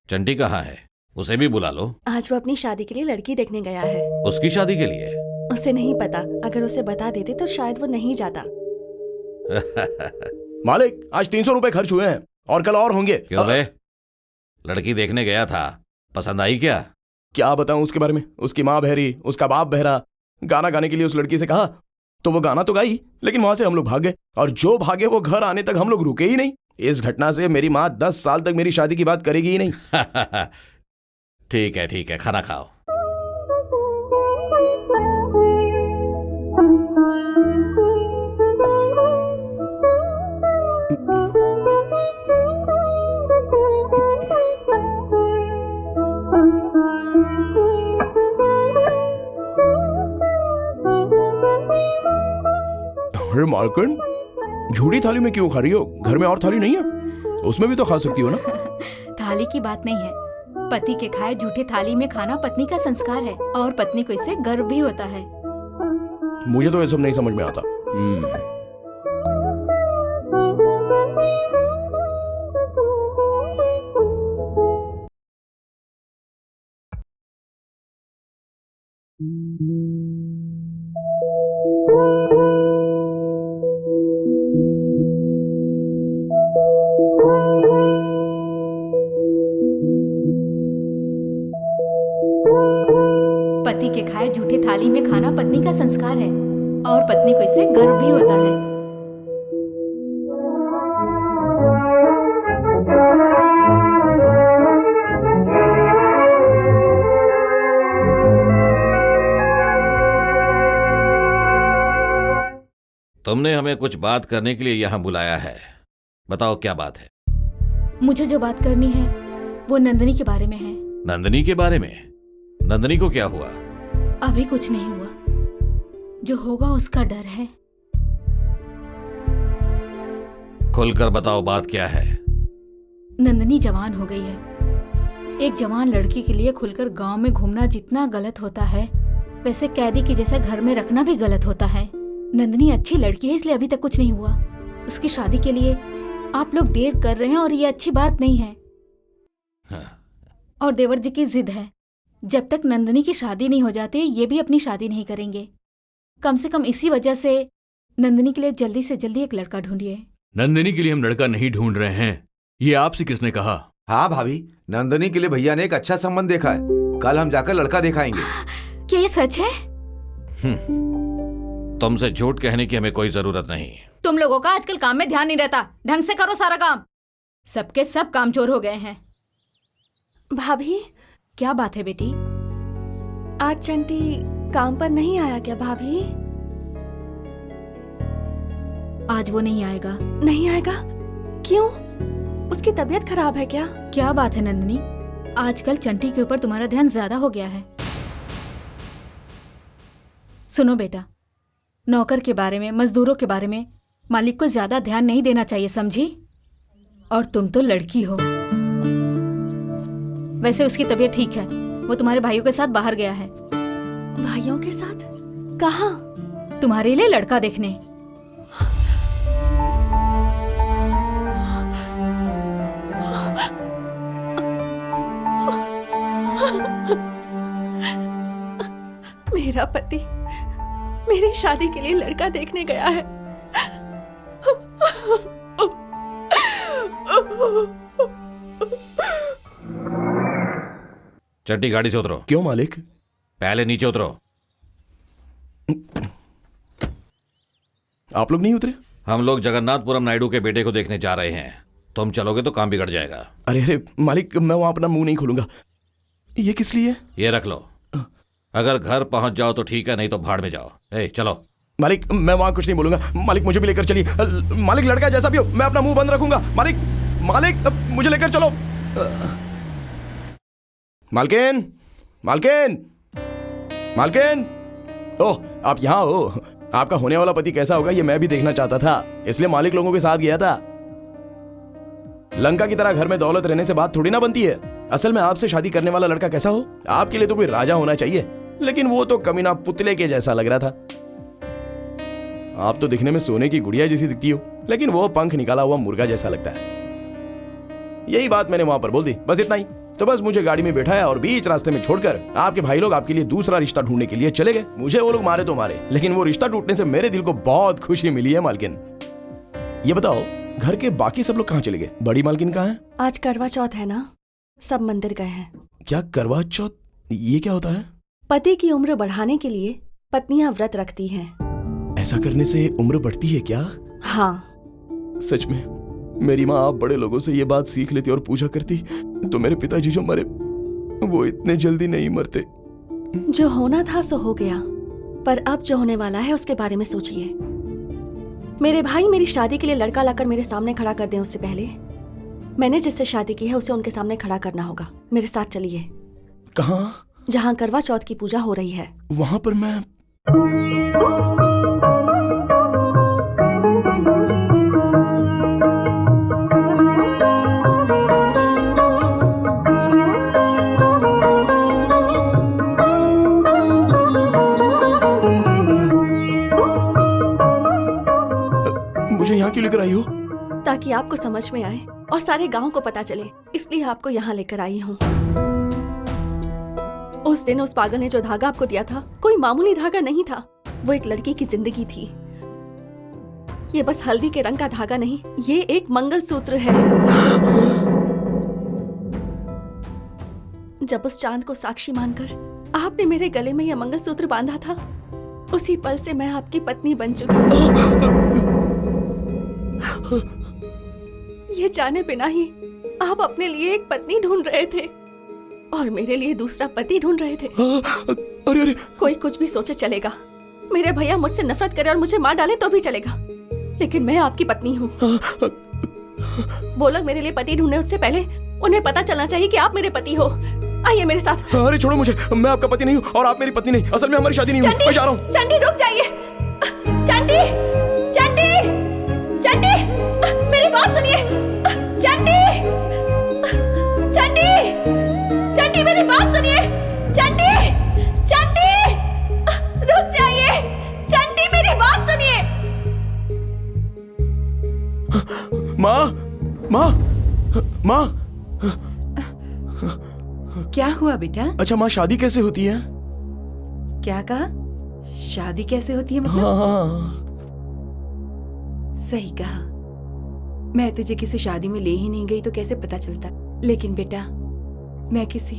चंटी कहाँ है? उसे भी बुला लो। आज वो अपनी शादी के लिए लड़की देखने गया है। उसकी शादी के लिए? उसे नहीं पता, अगर उसे बता देते तो शायद वो नहीं जाता। मालिक, आज 300 रुपए खर्च हुए हैं और कल और होंगे। क्यों बे? लड़की देखने गया था, पसंद आई क्या? क्या बताऊं उसके बारे में। उसकी माँ बहरी, उसका बाप बहरा। गाना गाने के लिए उस लड़की से कहा तो वो गाना तो गाई, लेकिन वहां से हम लोग भाग गए, और जो भागे वो घर आने तक हम लोग रुके ही नहीं। इस घटना से मेरी माँ 10 साल तक मेरी शादी की बात करेगी ही नहीं। ठीक है, खाना खाओ। अरे मालकिन, झूठी थाली में क्यों खा रही हो? घर में और थाली नहीं है? उसमें भी तो खा सकती हो ना। थाली की बात नहीं है, पति के खाए झूठे थाली में खाना पत्नी का संस्कार है, और पत्नी को इससे गर्व भी होता है। मुझे तो ये सब नहीं समझ में आता। पति के खाए झूठे थाली में खाना पत्नी का संस्कार है, और पत्नी को इससे गर्व भी होता है। तुमने हमें कुछ बात करने के लिए यहाँ बुलाया है, बताओ क्या बात है? मुझे जो बात करनी है वो नंदिनी के बारे में है। नंदिनी के बारे में? नंदिनी को क्या हुआ? अभी कुछ नहीं हुआ, जो होगा उसका डर है। खुलकर बताओ बात क्या है? नंदिनी जवान हो गई है। एक जवान लड़की के लिए खुलकर गांव में घूमना जितना गलत होता है, वैसे कैदी के जैसा घर में रखना भी गलत होता है। नंदिनी अच्छी लड़की है, इसलिए अभी तक कुछ नहीं हुआ। उसकी शादी के लिए आप लोग देर कर रहे हैं और ये अच्छी बात नहीं है। हाँ। और देवर जी की जिद है, जब तक नंदिनी की शादी नहीं हो जाती ये भी अपनी शादी नहीं करेंगे। कम से कम इसी वजह से नंदिनी के लिए जल्दी से जल्दी एक लड़का ढूंढिए। नंदिनी के लिए हम लड़का नहीं ढूंढ रहे हैं, ये आपसे किसने कहा? हाँ भाभी, नंदिनी के लिए भैया ने एक अच्छा संबंध देखा है, कल हम जाकर लड़का दिखाएंगे। क्या ये सच है? तुमसे झूठ कहने की हमें कोई जरूरत नहीं। तुम लोगों का आजकल काम में ध्यान नहीं रहता, ढंग से करो सारा काम। सबके सब काम चोर हो गए हैं। भाभी, क्या बात है बेटी? आज चंटी काम पर नहीं आया क्या भाभी? आज वो नहीं आएगा। नहीं आएगा? क्यों? उसकी तबीयत खराब है क्या? क्या बात है नंदिनी, आजकल चंटी के ऊपर तुम्हारा ध्यान ज्यादा हो गया है। सुनो बेटा, नौकर के बारे में, मजदूरों के बारे में मालिक को ज्यादा ध्यान नहीं देना चाहिए, समझी? और तुम तो लड़की हो। वैसे उसकी तबीयत ठीक है, वो तुम्हारे भाइयों के साथ बाहर गया है। भाइयों के साथ? कहाँ? तुम्हारे लिए लड़का देखने। मेरा पति मेरी शादी के लिए लड़का देखने गया है। चट्टी, गाड़ी से उतरो। क्यों मालिक? पहले नीचे उतरो। आप लोग नहीं उतरे? हम लोग जगन्नाथपुरम नायडू के बेटे को देखने जा रहे हैं, तुम चलोगे तो काम बिगड़ जाएगा। अरे अरे मालिक, मैं वहां अपना मुंह नहीं खोलूंगा। ये किस लिए? ये रख लो, अगर घर पहुंच जाओ तो ठीक है, नहीं तो भाड़ में जाओ। चलो। मालिक, मैं वहां कुछ नहीं बोलूंगा। मालिक, मुझे भी लेकर चलिए। मालिक, लड़का जैसा भी हो मैं अपना मुंह बंद रखूंगा। मालिक, मालिक, मुझे लेकर चलो। मालकिन, मालकिन, मालकिन। ओह, आप यहाँ हो। आपका होने वाला पति कैसा होगा ये मैं भी देखना चाहता था, इसलिए मालिक लोगों के साथ गया था। लंका की तरह घर में दौलत रहने से बात थोड़ी ना बनती है। असल में आपसे शादी करने वाला लड़का कैसा हो, आपके लिए तो कोई राजा होना चाहिए, लेकिन वो तो कमीना पुतले के जैसा लग रहा था। आप तो दिखने में सोने की गुड़िया जैसी दिखती हो, लेकिन वो पंख निकाला हुआ मुर्गा जैसा लगता है। यही बात मैंने वहां पर बोल दी, बस इतना ही। तो बस मुझे गाड़ी में बैठाया और बीच रास्ते में छोड़कर आपके भाई लोग आपके लिए दूसरा रिश्ता ढूंढने के लिए चले गए। मुझे वो लोग मारे तो मारे, लेकिन वो रिश्ता टूटने से मेरे दिल को बहुत खुशी मिली है मालकिन। ये बताओ, घर के बाकी सब लोग कहाँ चले गए? बड़ी मालकिन कहाँ है? आज करवा चौथ है ना, सब मंदिर गए हैं। क्या करवा चौथ, ये क्या होता है? पति की उम्र बढ़ाने के लिए पत्नियां व्रत रखती हैं। ऐसा करने से उम्र बढ़ती है क्या? हाँ। सच में मेरी माँ आप बड़े लोगों से ये बात सीख लेती और पूजा करती तो मेरे पिताजी जो मरे वो इतने जल्दी नहीं मरते। जो होना था सो हो गया, पर अब जो होने वाला है उसके बारे में सोचिए। मेरे भाई मेरी शादी के लिए लड़का लाकर मेरे सामने खड़ा कर दें, उससे पहले मैंने जिससे शादी की है उसे उनके सामने खड़ा करना होगा। मेरे साथ चलिए। कहाँ? जहाँ करवा चौथ की पूजा हो रही है। वहां पर मैं मुझे यहाँ क्यों लेकर आई हो? ताकि आपको समझ में आए और सारे गांव को पता चले, इसलिए आपको यहाँ लेकर आई हूँ। उस दिन उस पागल ने जो धागा आपको दिया था कोई मामूली धागा नहीं था, वो एक लड़की की जिंदगी थी। ये बस हल्दी के रंग का धागा नहीं, ये एक मंगलसूत्र है। जब उस चांद को साक्षी मानकर आपने मेरे गले में यह मंगलसूत्र बांधा था, उसी पल से मैं आपकी पत्नी बन चुकी हूँ। ये जाने बिना ही आप अपने लिए एक पत्नी ढूंढ रहे थे और मेरे लिए दूसरा पति ढूंढ रहे थे। अरे अरे, कोई कुछ भी सोचे चलेगा, मेरे भैया मुझसे नफरत करे और मुझे मार डाले तो भी चलेगा, लेकिन मैं आपकी पत्नी हूँ। वो लोग मेरे लिए पति ढूंढने उससे पहले उन्हें पता चलना चाहिए कि आप मेरे पति हो। आइए मेरे साथ। अरे छोड़ो मुझे, मैं आपका पति नहीं हूँ और आप मेरी पत्नी नहीं। असल में हमारी शादी नहीं हुई। मैं जा रहा हूँ। चंडी रुक जाइए। चंडी, चंडी, चंडी, मेरी बात सुनिए। चंडी, चंडी, चंडी, मेरी बात सुनिए। चंडी, चंडी, रुक जाइए। चंडी, मेरी बात सुनिए। माँ, माँ, माँ। क्या हुआ बेटा? अच्छा माँ, शादी कैसे होती है? क्या कहा? शादी कैसे होती है मतलब? हाँ। सही कहा। मैं तुझे किसी शादी में ले ही नहीं गई तो कैसे पता चलता। लेकिन बेटा, मैं किसी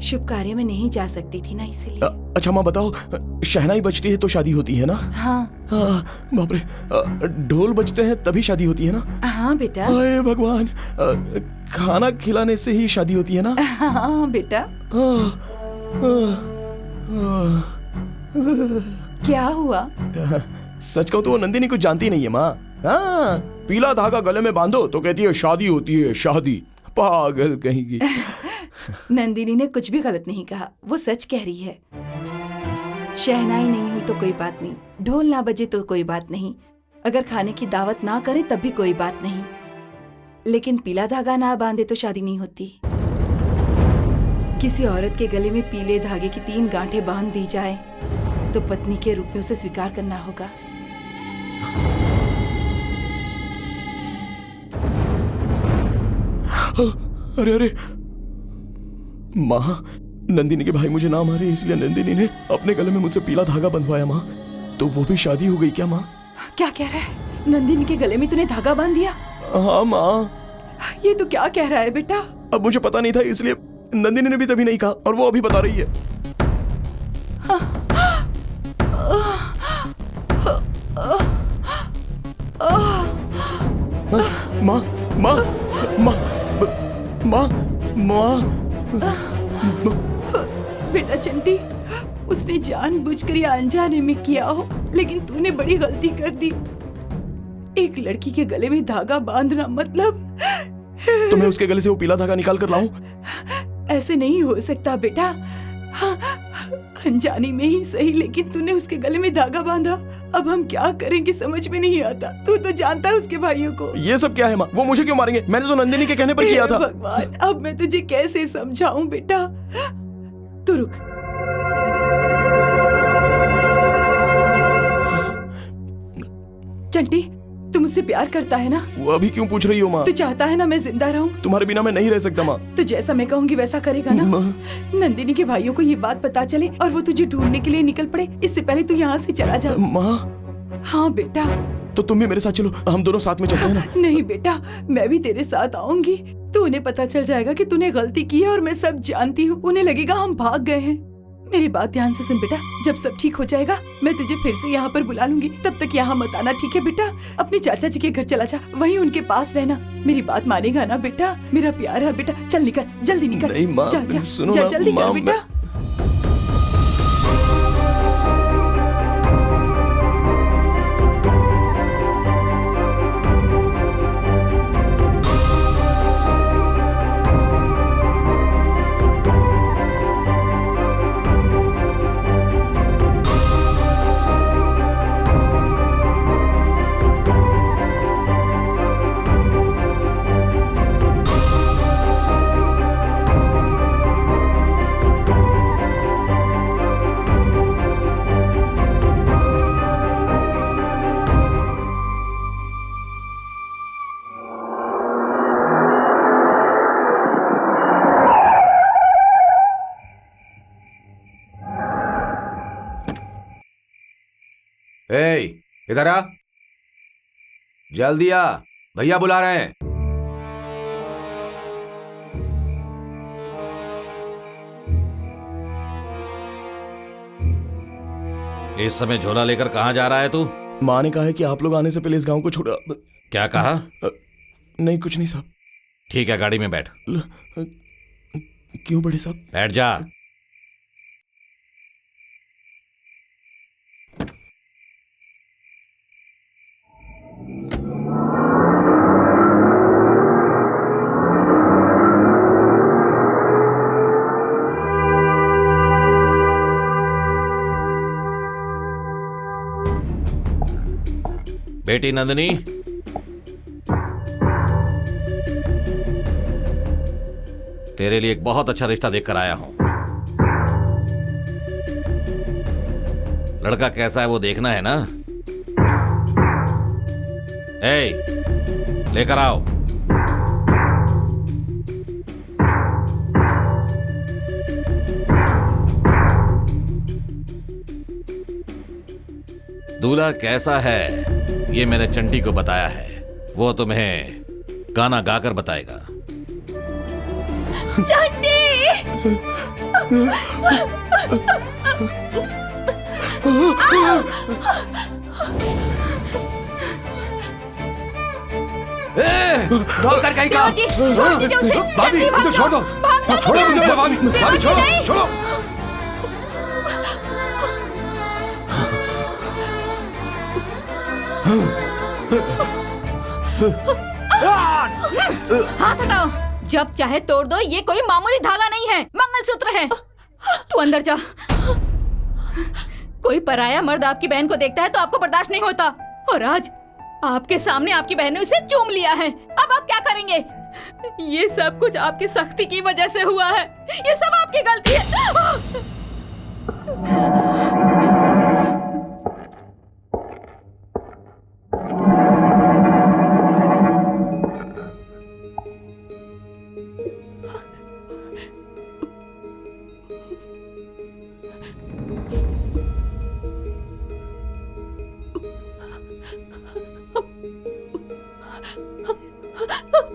शुभ कार्य में नहीं जा सकती थी ना, इसीलिए। अच्छा माँ बताओ, शहनाई बजती है तो शादी होती है ना? हाँ। बाप रे, ढोल बजते हैं तभी शादी होती है ना? हाँ बेटा। हाय भगवान, खाना खिलाने से ही शादी होती है ना? हाँ बेटा। क्या हुआ? सच कहूं तो वो नंदिनी कुछ जानती नहीं है माँ। हाँ, पीला धागा गले में बांधो तो कहती है शादी होती है, शादी। पागल कहीं की। नंदिनी ने कुछ भी गलत नहीं कहा, वो सच कह रही है। शहनाई नहीं हुई तो कोई बात नहीं, ढोल ना बजे तो कोई बात नहीं, अगर खाने की दावत ना करे तब भी कोई बात नहीं, लेकिन पीला धागा ना बांधे तो शादी नहीं होती। किसी औरत के गले में पीले धागे की 3 गांठें बांध दी जाए तो पत्नी के रूप में उसे स्वीकार करना होगा। अरे अरे माँ, नंदिनी के भाई मुझे ना मारे इसलिए नंदिनी ने अपने गले में मुझसे पीला धागा बंधवाया माँ। तो वो भी शादी हो गई क्या माँ? क्या कह रहा है? नंदिनी के गले में तूने धागा बांध दिया? हाँ माँ। ये तो क्या कह रहा है बेटा? अब मुझे पता नहीं था इसलिए नंदिनी ने भी तभी नहीं कहा और वो अभी बता रही है। माँ, माँ, माँ, माँ, माँ। बेटा चंटी, उसने जानबूझकर या अनजाने में किया हो, लेकिन तूने बड़ी गलती कर दी। एक लड़की के गले में धागा बांधना मतलब। तो मैं उसके गले से वो पीला धागा निकाल कर लाऊं? ऐसे नहीं हो सकता बेटा। अनजाने में ही सही, लेकिन तूने उसके गले में धागा बांधा। अब हम क्या करेंगे समझ में नहीं आता। तू तो जानता है उसके भाइयों को। ये सब क्या है माँ? वो मुझे क्यों मारेंगे? मैंने तो नंदिनी के कहने पर किया था। भगवान, अब मैं तुझे कैसे समझाऊं बेटा। तू रुक। चंटी, तू मुझसे प्यार करता है ना? वो अभी क्यों पूछ रही हो माँ? तू चाहता है ना मैं जिंदा रहूं? तुम्हारे बिना मैं नहीं रह सकता माँ। तो जैसा मैं कहूंगी वैसा करेगा ना? नंदिनी के भाइयों को ये बात पता चले और वो तुझे ढूंढने के लिए निकल पड़े, इससे पहले तू यहाँ से चला जा। माँ। हाँ बेटा। तो तुम भी मेरे साथ चलो, हम दोनों साथ में चलते हैं ना। नहीं बेटा, मैं भी तेरे साथ आऊंगी। तो उन्हें पता चल जाएगा कि तूने गलती की है और मैं सब जानती हूँ। उन्हें लगेगा हम भाग गए हैं। मेरी बात ध्यान से सुन बेटा, जब सब ठीक हो जाएगा मैं तुझे फिर से यहाँ पर बुला लूंगी। तब तक यहाँ मत आना, ठीक है बेटा? अपने चाचा जी के घर चला जा, वहीं उनके पास रहना। मेरी बात मानेगा ना बेटा? मेरा प्यार है बेटा। चल निकल, जल्दी निकल। नहीं माँ, जा, जा, सुनो जा, ना, जल्दी कर माँ, बेटा। ए, इधर आ, जल्दी आ, भैया बुला रहे हैं। इस समय झोला लेकर कहाँ जा रहा है तू? माँ ने कहा है कि आप लोग आने से पहले इस गांव को छोड़ा। क्या कहा? नहीं, कुछ नहीं साहब। ठीक है, गाड़ी में बैठ। क्यों बड़े साहब? बैठ जा। बेटी नंदिनी, तेरे लिए एक बहुत अच्छा रिश्ता देखकर आया हूं। लड़का कैसा है वो देखना है ना? ए, लेकर आओ। दूल्हा कैसा है ये मैंने चंटी को बताया है। वो तुम्हें गाना गाकर बताएगा। चंटी! दौड़ कर कहीं का? छोड़ दीजिए उसे। भाभी, जल्दी मुझे छोड़ दो। भागना छोड़ो नहीं मुझे, है। भाभी, भाभी छोड़ो, नहीं। छोड़ो। हाथ हटाओ। जब चाहे तोड़ दो, ये कोई मामूली धागा नहीं है, मंगलसूत्र है। तू अंदर जा। कोई पराया मर्द आपकी बहन को देखता है तो आपको बर्दाश्त नहीं होता, और आज आपके सामने आपकी बहन ने उसे चूम लिया है। अब आप क्या करेंगे? ये सब कुछ आपकी सख्ती की वजह से हुआ है। ये सब आपकी गलती है।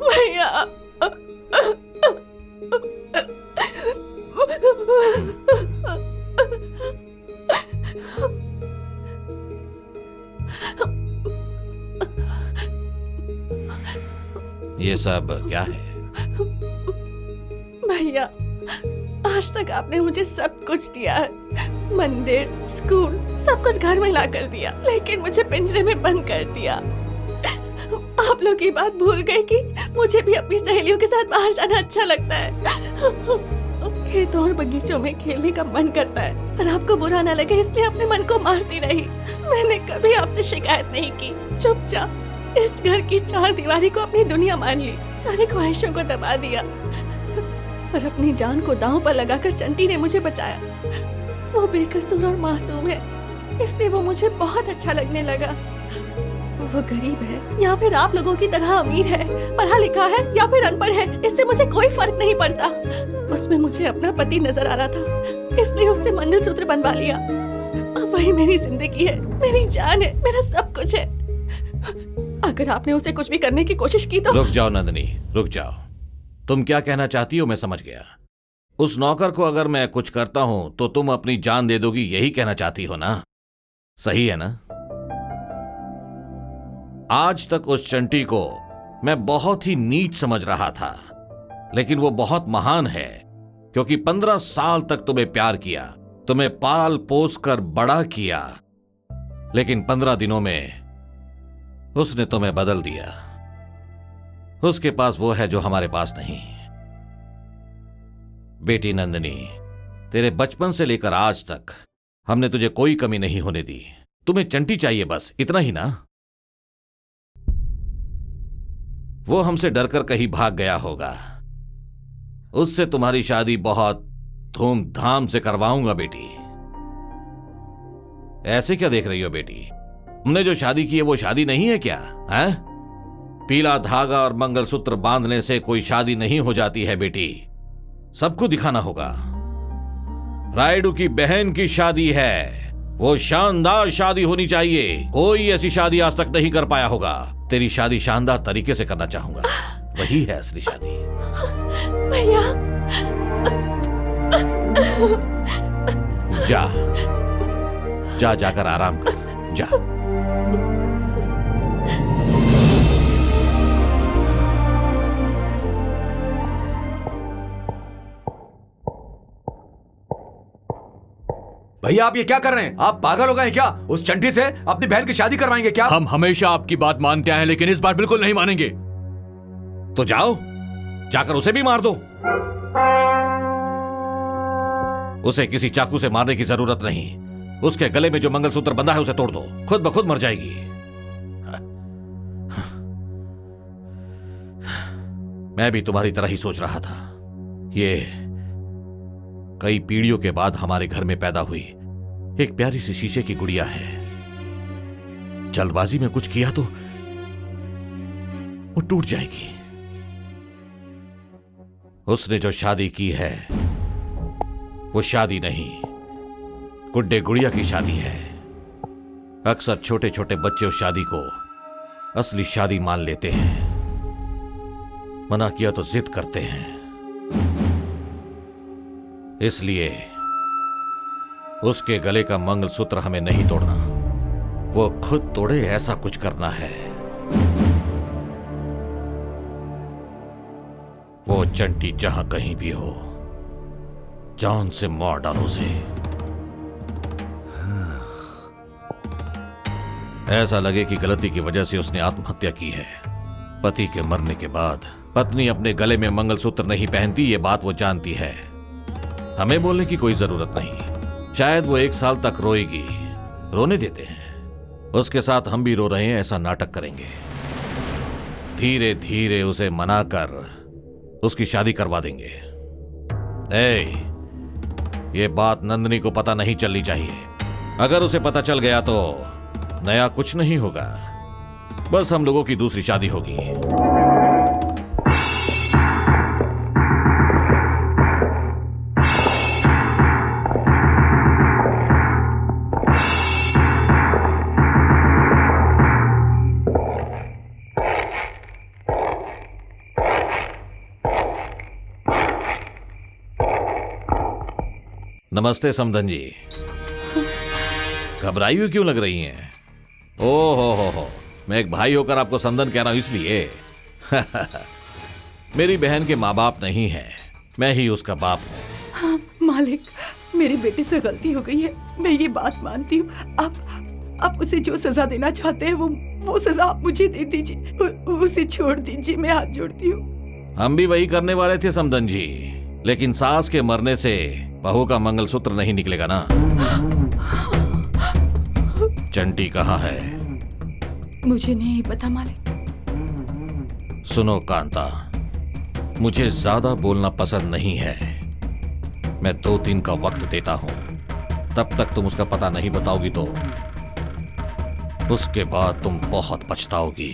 भैया, ये सब क्या है? भैया, आज तक आपने मुझे सब कुछ दिया है, मंदिर, स्कूल, सब कुछ घर में ला कर दिया, लेकिन मुझे पिंजरे में बंद कर दिया। आप लोग ये बात भूल गए कि मुझे भी अपनी सहेलियों के साथ बाहर जाना अच्छा लगता है। खेतों और बगीचों में खेलने का मन करता है, और आपको बुरा ना लगे इसलिए अपने मन को मारती रही। मैंने कभी आपसे शिकायत नहीं की। चुपचाप इस घर की चार दीवारी को अपनी दुनिया मान ली, सारी ख्वाहिशों को दबा दिया। पर अपनी जान को दांव पर लगाकर चंटी ने मुझे बचाया। वो बेकसूर और मासूम है, इसलिए वो मुझे बहुत अच्छा लगने लगा। वो गरीब है या फिर आप लोगों की तरह अमीर है, पढ़ा लिखा है या फिर अनपढ़ है, इससे मुझे कोई फर्क नहीं पड़ता। उसमें मुझे अपना पति नजर आ रहा था, इसलिए उससे मंगलसूत्र बनवा लिया। अब वही मेरी जिंदगी है, मेरी जान है, मेरा सब कुछ है। अगर आपने उसे कुछ भी करने की कोशिश की तो। रुक जाओ नंदिनी, रुक जाओ। तुम क्या कहना चाहती हो मैं समझ गया। उस नौकर को अगर मैं कुछ करता हूं तो तुम अपनी जान दे दोगी, यही कहना चाहती हो ना? सही है ना? आज तक उस चंटी को मैं बहुत ही नीच समझ रहा था, लेकिन वो बहुत महान है, क्योंकि 15 साल तक तुम्हें प्यार किया, तुम्हें पाल पोस कर बड़ा किया, लेकिन 15 दिनों में उसने तुम्हें बदल दिया। उसके पास वो है जो हमारे पास नहीं। बेटी नंदिनी, तेरे बचपन से लेकर आज तक हमने तुझे कोई कमी नहीं होने दी। तुम्हें चंटी चाहिए, बस इतना ही ना? वो हमसे डरकर कहीं भाग गया होगा। उससे तुम्हारी शादी बहुत धूमधाम से करवाऊंगा बेटी। ऐसे क्या देख रही हो बेटी? हमने जो शादी की है वो शादी नहीं है क्या? है? पीला धागा और मंगलसूत्र बांधने से कोई शादी नहीं हो जाती है बेटी। सबको दिखाना होगा। रायडू की बहन की शादी है, वो शानदार शादी होनी चाहिए। कोई ऐसी शादी आज तक नहीं कर पाया होगा। तेरी शादी शानदार तरीके से करना चाहूंगा, वही है असली शादी। भैया, जा जा, जाकर आराम कर, जा। भैया आप ये क्या कर रहे हैं? आप पागल हो गए क्या? उस चंटी से अपनी बहन की शादी करवाएंगे क्या? हम हमेशा आपकी बात मानते हैं, लेकिन इस बार बिल्कुल नहीं मानेंगे। तो जाओ, जाकर उसे भी मार दो। उसे किसी चाकू से मारने की जरूरत नहीं। उसके गले में जो मंगलसूत्र बंधा है उसे तोड़ दो, खुद ब खुद मर जाएगी। मैं भी तुम्हारी तरह ही सोच रहा था। ये कई पीढ़ियों के बाद हमारे घर में पैदा हुई एक प्यारी सी शीशे की गुड़िया है। जल्दबाजी में कुछ किया तो वो टूट जाएगी। उसने जो शादी की है वो शादी नहीं, गुड्डे गुड़िया की शादी है। अक्सर छोटे छोटे बच्चे उस शादी को असली शादी मान लेते हैं। मना किया तो जिद करते हैं। इसलिए उसके गले का मंगलसूत्र हमें नहीं तोड़ना, वो खुद तोड़े ऐसा कुछ करना है। वो चंटी जहां कहीं भी हो, जान से मार डालो उसे। ऐसा लगे कि गलती की वजह से उसने आत्महत्या की है। पति के मरने के बाद पत्नी अपने गले में मंगलसूत्र नहीं पहनती, ये बात वो जानती है। हमें बोलने की कोई जरूरत नहीं। शायद वो 1 साल तक रोएगी, रोने देते हैं। उसके साथ हम भी रो रहे हैं, ऐसा नाटक करेंगे। धीरे धीरे उसे मनाकर उसकी शादी करवा देंगे। ये बात नंदिनी को पता नहीं चलनी चाहिए। अगर उसे पता चल गया तो नया कुछ नहीं होगा, बस हम लोगों की दूसरी शादी होगी। नमस्ते समधन जी। घबराई हुई क्यों लग रही हैं? ओ हो, मैं एक भाई होकर आपको समधन कह रहा हूं इसलिए। मेरी बहन के माँ बाप नहीं है, मैं ही उसका बाप हूँ। हाँ मालिक, मेरे बेटे से गलती हो गई है, मैं ये बात मानती हूँ। आप उसे जो सजा देना चाहते हैं वो सजा आप मुझे दे दीजिए, उसे छोड़ दीजिए, मैं हाथ जोड़ती हूँ। हम भी वही करने वाले थे समधन जी, लेकिन सास के मरने से बहू का मंगलसूत्र नहीं निकलेगा ना। चंटी कहाँ है? मुझे नहीं पता मालिक। सुनो कांता, मुझे ज्यादा बोलना पसंद नहीं है। मैं 2 दिन का वक्त देता हूं। तब तक तुम उसका पता नहीं बताओगी तो उसके बाद तुम बहुत पछताओगी।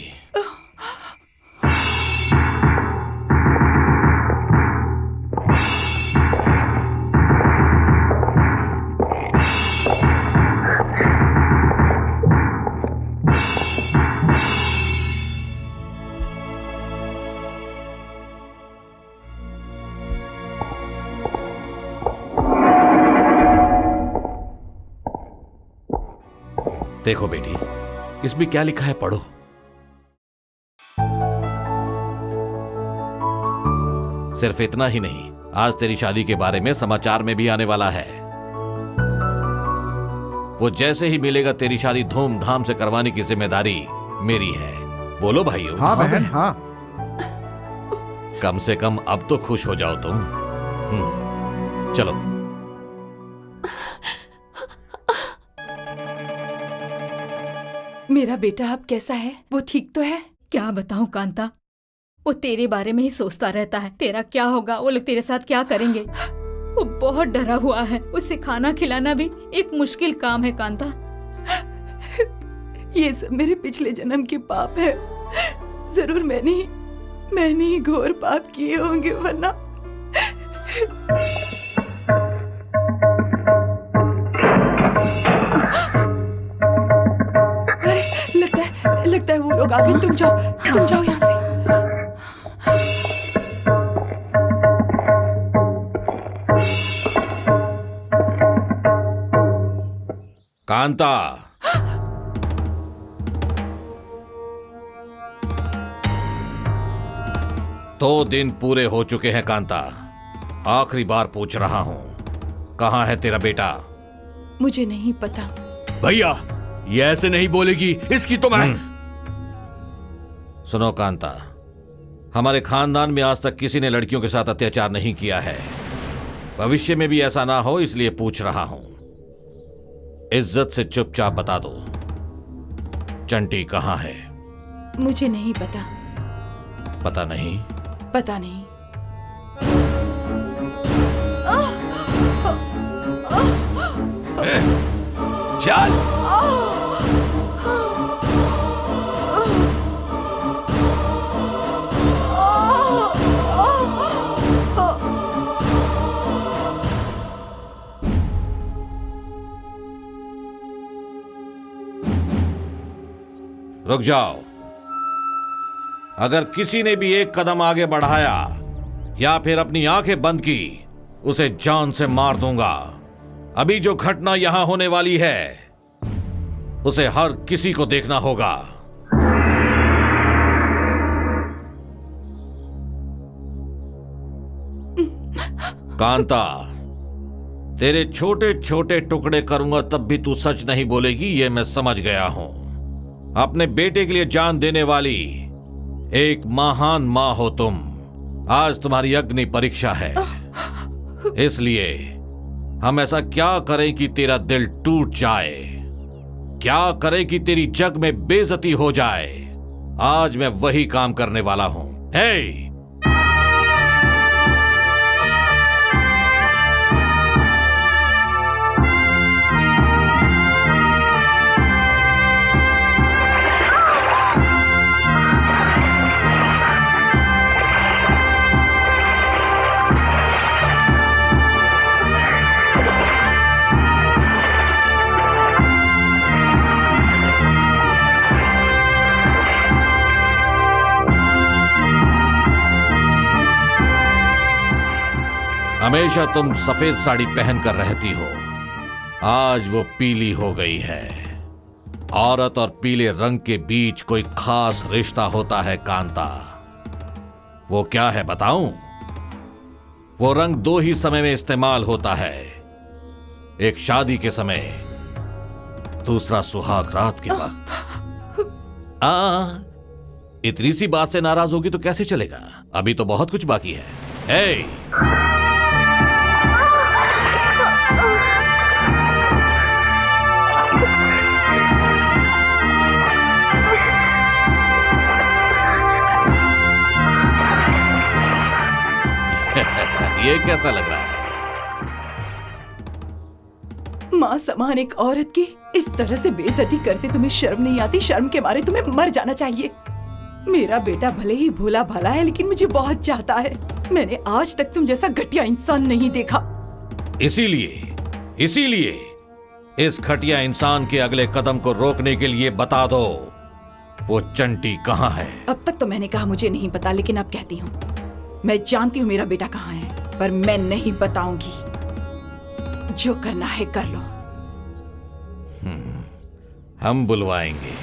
देखो बेटी, इसमें क्या लिखा है पढ़ो। सिर्फ इतना ही नहीं, आज तेरी शादी के बारे में समाचार में भी आने वाला है। वो जैसे ही मिलेगा तेरी शादी धूमधाम से करवाने की जिम्मेदारी मेरी है। बोलो भाइयों। हाँ बहन, हाँ। कम से कम अब तो खुश हो जाओ तुम। चलो। मेरा बेटा अब कैसा है? वो ठीक तो है? क्या बताऊं कांता, वो तेरे बारे में ही सोचता रहता है। तेरा क्या होगा, वो लोग तेरे साथ क्या करेंगे। वो बहुत डरा हुआ है। उसे खाना खिलाना भी एक मुश्किल काम है कांता। ये सब मेरे पिछले जन्म के पाप है। जरूर मैंने ही घोर पाप किए होंगे, वरना लगता है वो लोग आ गए। तुम जाओ यहाँ से। कांता, दो दिन पूरे हो चुके हैं कांता। आखिरी बार पूछ रहा हूं, कहाँ है तेरा बेटा? मुझे नहीं पता। भैया, ये ऐसे नहीं बोलेगी, इसकी तो मैं। सुनो कांता, हमारे खानदान में आज तक किसी ने लड़कियों के साथ अत्याचार नहीं किया है। भविष्य में भी ऐसा ना हो, इसलिए पूछ रहा हूं। इज्जत से चुपचाप बता दो, चंटी कहाँ है? मुझे नहीं पता। पता नहीं? पता नहीं। चल। रुक जाओ। अगर किसी ने भी एक कदम आगे बढ़ाया या फिर अपनी आंखें बंद की, उसे जान से मार दूंगा। अभी जो घटना यहां होने वाली है, उसे हर किसी को देखना होगा। कांता, तेरे छोटे छोटे टुकड़े करूंगा तब भी तू सच नहीं बोलेगी, ये मैं समझ गया हूं। अपने बेटे के लिए जान देने वाली एक महान मां हो तुम। आज तुम्हारी अग्नि परीक्षा है, इसलिए हम ऐसा क्या करें कि तेरा दिल टूट जाए, क्या करें कि तेरी जग में बेइज्जती हो जाए। आज मैं वही काम करने वाला हूं। हे! हमेशा तुम सफेद साड़ी पहनकर रहती हो, आज वो पीली हो गई है। औरत और पीले रंग के बीच कोई खास रिश्ता होता है कांता। वो क्या है बताऊं? वो रंग 2 ही समय में इस्तेमाल होता है, एक शादी के समय, दूसरा सुहाग रात के वक्त। इतनी सी बात से नाराज होगी तो कैसे चलेगा? अभी तो बहुत कुछ बाकी है। ये कैसा लग रहा है? माँ समान एक औरत की इस तरह से बेइज्जती करते तुम्हें शर्म नहीं आती? शर्म के मारे तुम्हें मर जाना चाहिए। मेरा बेटा भले ही भोला भाला है लेकिन मुझे बहुत चाहता है। मैंने आज तक तुम जैसा घटिया इंसान नहीं देखा। इसीलिए इस घटिया इंसान के अगले कदम को रोकने के लिए बता दो, वो चंटी कहाँ है? अब तक तो मैंने कहा मुझे नहीं पता, लेकिन अब कहती हूँ मैं जानती हूँ मेरा बेटा कहाँ है, पर मैं नहीं बताऊंगी। जो करना है कर लो। हम बुलवाएंगे।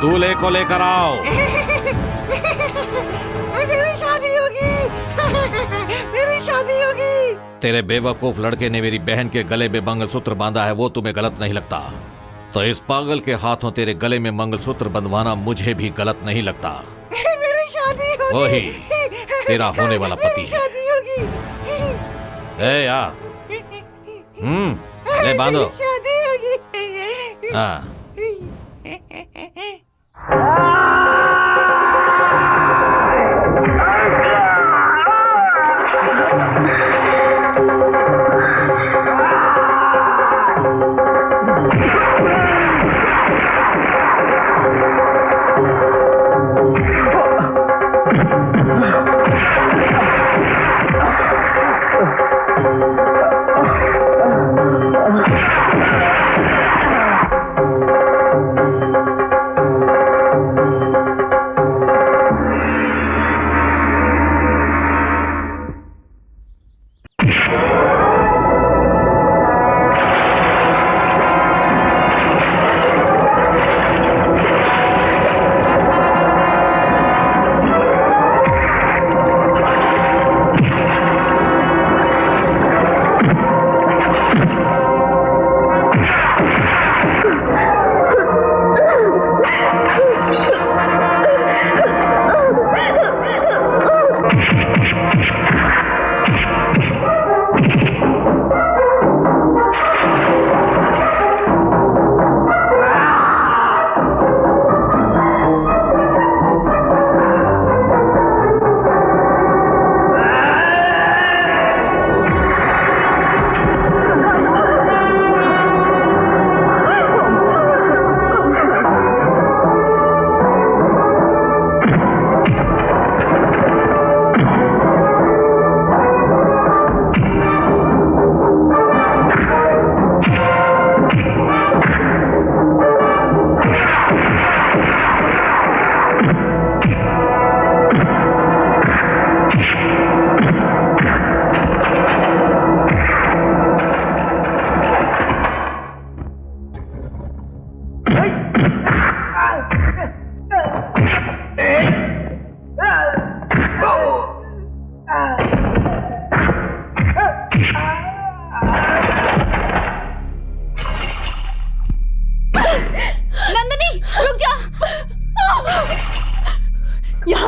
दूल्हे को लेकर आओ। मेरी शादी होगी। मेरी शादी होगी। तेरे बेवकूफ लड़के ने मेरी बहन के गले में मंगलसूत्र बांधा है, वो तुम्हें गलत नहीं लगता? तो इस पागल के हाथों तेरे गले में मंगलसूत्र बंधवाना मुझे भी गलत नहीं लगता। मेरी शादी होगी। वही तेरा होने वाला पति है। शादी होगी। ए यार, ले बांधो। शादी होगी। हाँ।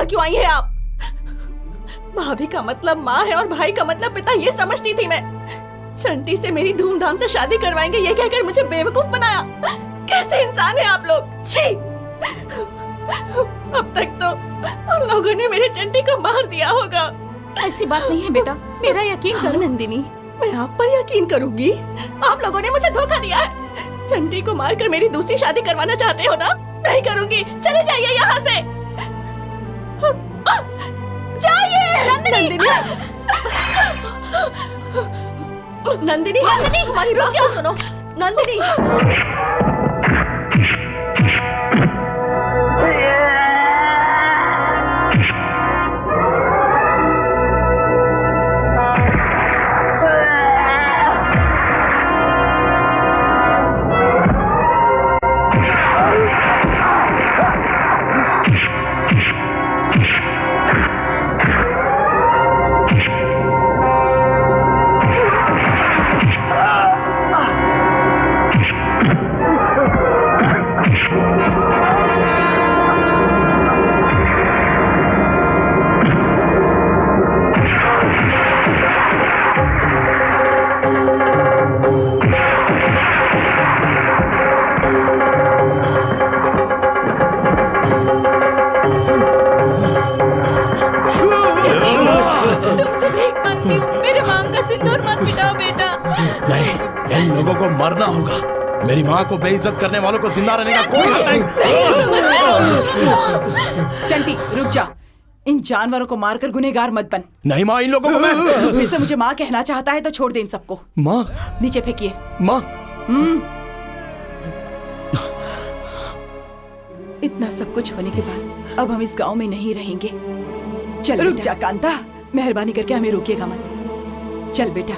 क्यों आई है आप? भाभी का मतलब माँ है और भाई का मतलब पिता, ये समझती थी मैं। चंटी से मेरी धूमधाम से शादी करवाएंगे ये कहकर मुझे बेवकूफ बनाया। कैसे इंसान है आप लोग, छी! अब तक तो उन लोगों ने मेरे चंटी को मार दिया होगा। ऐसी बात नहीं है बेटा, मेरा यकीन करो। नंदिनी, मैं आप पर यकीन करूंगी। आप लोगों ने मुझे धोखा दिया है। चंटी को मारकर मेरी दूसरी शादी करवाना चाहते हो ना? नहीं करूंगी, चले जाइए यहाँ से। जाइए। नंदिनी, नंदिनी, हमारी बात तो सुनो। नंदिनी। तुमसे भीख मांगती हूँ, मेरे मांग का सिंदूर मत मिटाओ बेटा। नहीं, इन लोगों को मरना होगा। मेरी माँ को बेइज्जत करने वालों को जिंदा रहने का कोई हक नहीं। चंटी रुक जा, इन जानवरों को मारकर गुनहगार मत बन। नहीं माँ, इन लोगों को मैं फिर से मुझे माँ कहना चाहता है तो छोड़ दे इन सबको। माँ, नीचे फेंकिए। माँ, इतना सब कुछ होने के बाद अब हम इस गांव में नहीं रहेंगे। चल रुक जा कांता, मेहरबानी करके हमें रोकिएगा मत। चल बेटा।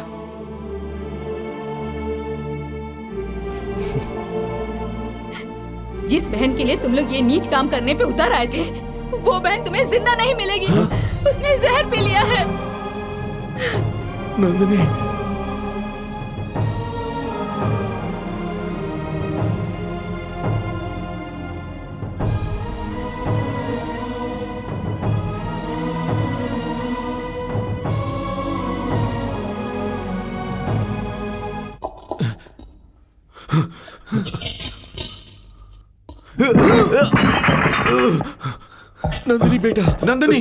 जिस बहन के लिए तुम लोग ये नीच काम करने पे उतर आए थे, वो बहन तुम्हें जिंदा नहीं मिलेगी। उसने जहर पी लिया है। नंदिनी, नंदिनी बेटा, नंदिनी,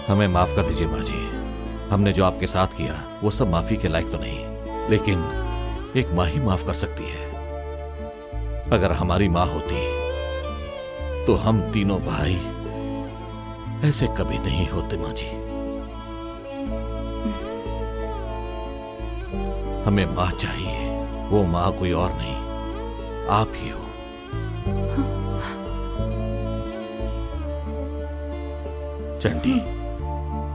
हमें माफ कर दीजिए माँ जी। हमने जो आपके साथ किया वो सब माफी के लायक तो नहीं, लेकिन एक माँ ही माफ कर सकती है। अगर हमारी माँ होती तो हम तीनों भाई ऐसे कभी नहीं होते माँ जी। हमें माँ चाहिए, वो माँ कोई और नहीं, आप ही हो। चंटी,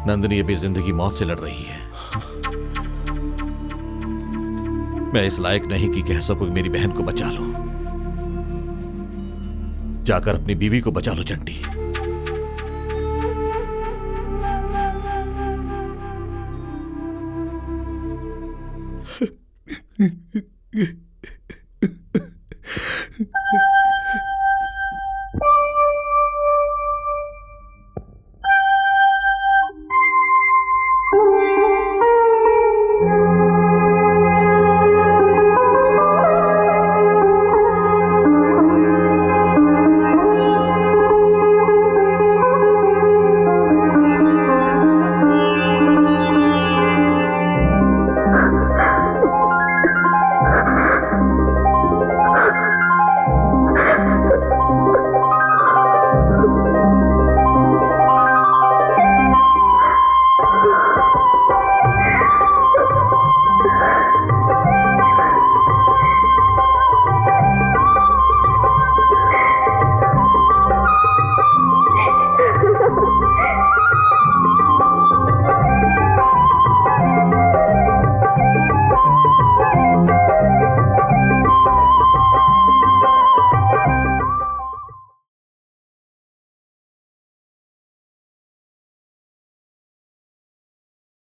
नंदिनी अभी जिंदगी मौत से लड़ रही है। मैं इस लायक नहीं कि कह सकूं कि मेरी बहन को बचा लो। जाकर अपनी बीवी को बचा लो चंटी।